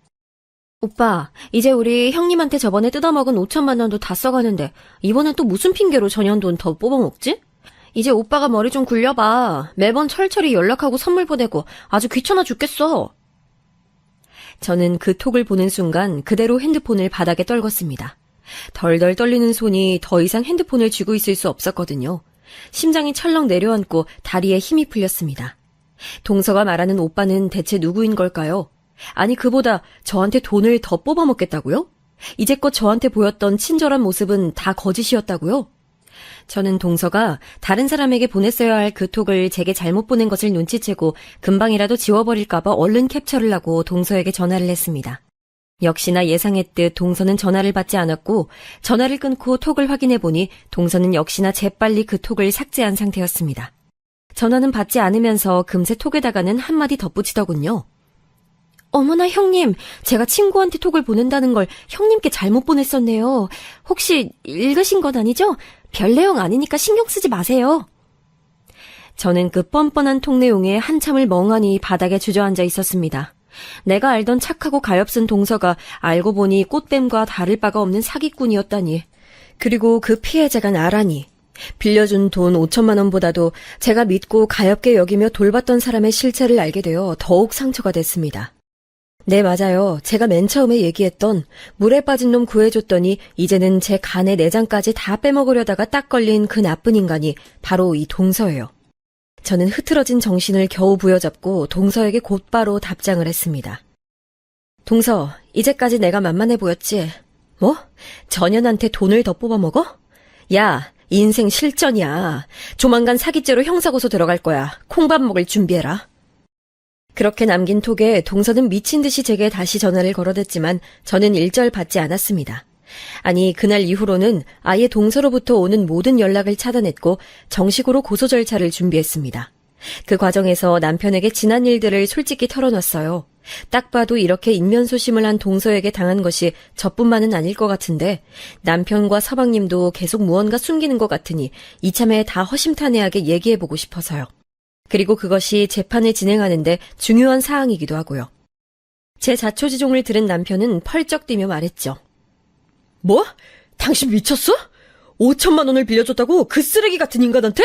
S2: 오빠, 이제 우리 형님한테 저번에 뜯어먹은 5천만 원도 다 써가는데 이번엔 또 무슨 핑계로 전현돈 더 뽑아먹지? 이제 오빠가 머리 좀 굴려봐. 매번 철철이 연락하고 선물 보내고 아주 귀찮아 죽겠어. 저는 그 톡을 보는 순간 그대로 핸드폰을 바닥에 떨궜습니다. 덜덜 떨리는 손이 더 이상 핸드폰을 쥐고 있을 수 없었거든요. 심장이 철렁 내려앉고 다리에 힘이 풀렸습니다. 동서가 말하는 오빠는 대체 누구인 걸까요? 아니, 그보다 저한테 돈을 더 뽑아먹겠다고요? 이제껏 저한테 보였던 친절한 모습은 다 거짓이었다고요? 저는 동서가 다른 사람에게 보냈어야 할 그 톡을 제게 잘못 보낸 것을 눈치채고 금방이라도 지워버릴까봐 얼른 캡처를 하고 동서에게 전화를 했습니다. 역시나 예상했듯 동서는 전화를 받지 않았고 전화를 끊고 톡을 확인해보니 동서는 역시나 재빨리 그 톡을 삭제한 상태였습니다. 전화는 받지 않으면서 금세 톡에다가는 한마디 덧붙이더군요. 어머나 형님, 제가 친구한테 톡을 보낸다는 걸 형님께 잘못 보냈었네요. 혹시 읽으신 건 아니죠? 별 내용 아니니까 신경 쓰지 마세요. 저는 그 뻔뻔한 톡 내용에 한참을 멍하니 바닥에 주저앉아 있었습니다. 내가 알던 착하고 가엾은 동서가 알고 보니 꽃뱀과 다를 바가 없는 사기꾼이었다니. 그리고 그 피해자가 나라니. 빌려준 돈 5천만 원보다도 제가 믿고 가엾게 여기며 돌봤던 사람의 실체를 알게 되어 더욱 상처가 됐습니다. 네, 맞아요. 제가 맨 처음에 얘기했던 물에 빠진 놈 구해줬더니 이제는 제 간의 내장까지 다 빼먹으려다가 딱 걸린 그 나쁜 인간이 바로 이 동서예요. 저는 흐트러진 정신을 겨우 부여잡고 동서에게 곧바로 답장을 했습니다. 동서, 이제까지 내가 만만해 보였지? 뭐? 전현한테 돈을 더 뽑아먹어? 야, 인생 실전이야. 조만간 사기죄로 형사고소 들어갈 거야. 콩밥 먹을 준비해라. 그렇게 남긴 톡에 동서는 미친 듯이 제게 다시 전화를 걸어댔지만 저는 일절 받지 않았습니다. 아니, 그날 이후로는 아예 동서로부터 오는 모든 연락을 차단했고 정식으로 고소 절차를 준비했습니다. 그 과정에서 남편에게 지난 일들을 솔직히 털어놨어요. 딱 봐도 이렇게 인면소심을 한 동서에게 당한 것이 저뿐만은 아닐 것 같은데 남편과 서방님도 계속 무언가 숨기는 것 같으니 이참에 다 허심탄회하게 얘기해보고 싶어서요. 그리고 그것이 재판을 진행하는데 중요한 사항이기도 하고요. 제 자초지종을 들은 남편은 펄쩍 뛰며 말했죠. 뭐? 당신 미쳤어? 5천만 원을 빌려줬다고 그 쓰레기 같은 인간한테?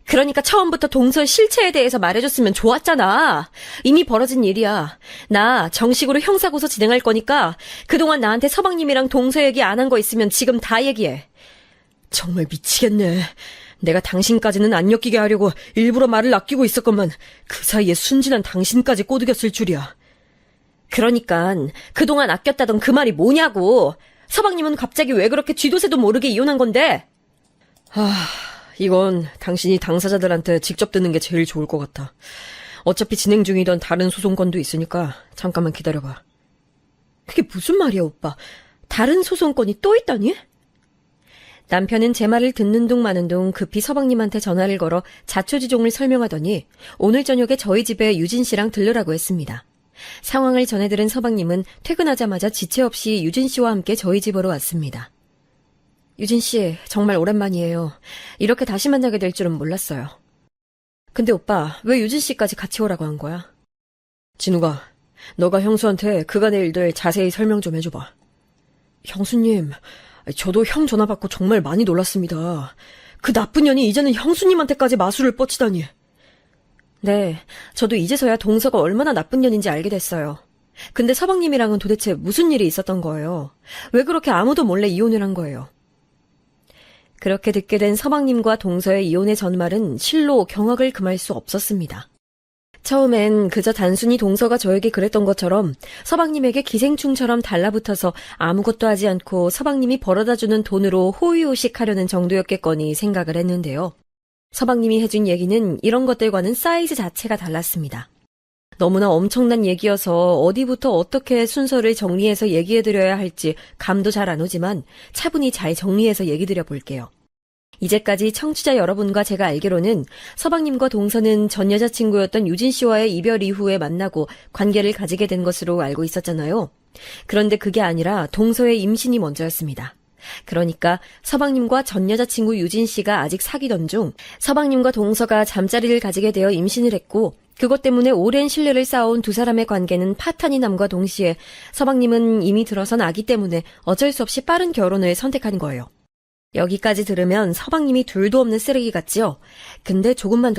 S2: 그러니까 처음부터 동서의 실체에 대해서 말해줬으면 좋았잖아. 이미 벌어진 일이야. 나 정식으로 형사고소 진행할 거니까 그동안 나한테 서방님이랑 동서 얘기 안 한 거 있으면 지금 다 얘기해. 정말 미치겠네. 내가 당신까지는 안 엮이게 하려고 일부러 말을 아끼고 있었건만 그 사이에 순진한 당신까지 꼬드겼을 줄이야. 그러니깐 그동안 아꼈다던 그 말이 뭐냐고. 서방님은 갑자기 왜 그렇게 쥐도새도 모르게 이혼한 건데? 이건 당신이 당사자들한테 직접 듣는 게 제일 좋을 것 같아. 어차피 진행 중이던 다른 소송건도 있으니까 잠깐만 기다려봐. 그게 무슨 말이야, 오빠? 다른 소송건이 또 있다니? 남편은 제 말을 듣는 둥 마는 둥 급히 서방님한테 전화를 걸어 자초지종을 설명하더니 오늘 저녁에 저희 집에 유진 씨랑 들르라고 했습니다. 상황을 전해들은 서방님은 퇴근하자마자 지체 없이 유진 씨와 함께 저희 집으로 왔습니다. 유진 씨, 정말 오랜만이에요. 이렇게 다시 만나게 될 줄은 몰랐어요. 근데 오빠, 왜 유진 씨까지 같이 오라고 한 거야? 진우가, 너가 형수한테 그간의 일들 자세히 설명 좀 해줘봐. 형수님, 저도 형 전화 받고 정말 많이 놀랐습니다. 그 나쁜 년이 이제는 형수님한테까지 마술을 뻗치다니. 네, 저도 이제서야 동서가 얼마나 나쁜 년인지 알게 됐어요. 근데 서방님이랑은 도대체 무슨 일이 있었던 거예요? 왜 그렇게 아무도 몰래 이혼을 한 거예요? 그렇게 듣게 된 서방님과 동서의 이혼의 전말은 실로 경악을 금할 수 없었습니다. 처음엔 그저 단순히 동서가 저에게 그랬던 것처럼 서방님에게 기생충처럼 달라붙어서 아무것도 하지 않고 서방님이 벌어다주는 돈으로 호의호식하려는 정도였겠거니 생각을 했는데요. 서방님이 해준 얘기는 이런 것들과는 사이즈 자체가 달랐습니다. 너무나 엄청난 얘기여서 어디부터 어떻게 순서를 정리해서 얘기해드려야 할지 감도 잘 안 오지만 차분히 잘 정리해서 얘기드려 볼게요. 이제까지 청취자 여러분과 제가 알기로는 서방님과 동서는 전 여자친구였던 유진 씨와의 이별 이후에 만나고 관계를 가지게 된 것으로 알고 있었잖아요. 그런데 그게 아니라 동서의 임신이 먼저였습니다. 그러니까 서방님과 전 여자친구 유진 씨가 아직 사귀던 중 서방님과 동서가 잠자리를 가지게 되어 임신을 했고, 그것 때문에 오랜 신뢰를 쌓아온 두 사람의 관계는 파탄이 남과 동시에 서방님은 이미 들어선 아기 때문에 어쩔 수 없이 빠른 결혼을 선택한 거예요. 여기까지 들으면 서방님이 둘도 없는 쓰레기 같지요? 근데 조금만 더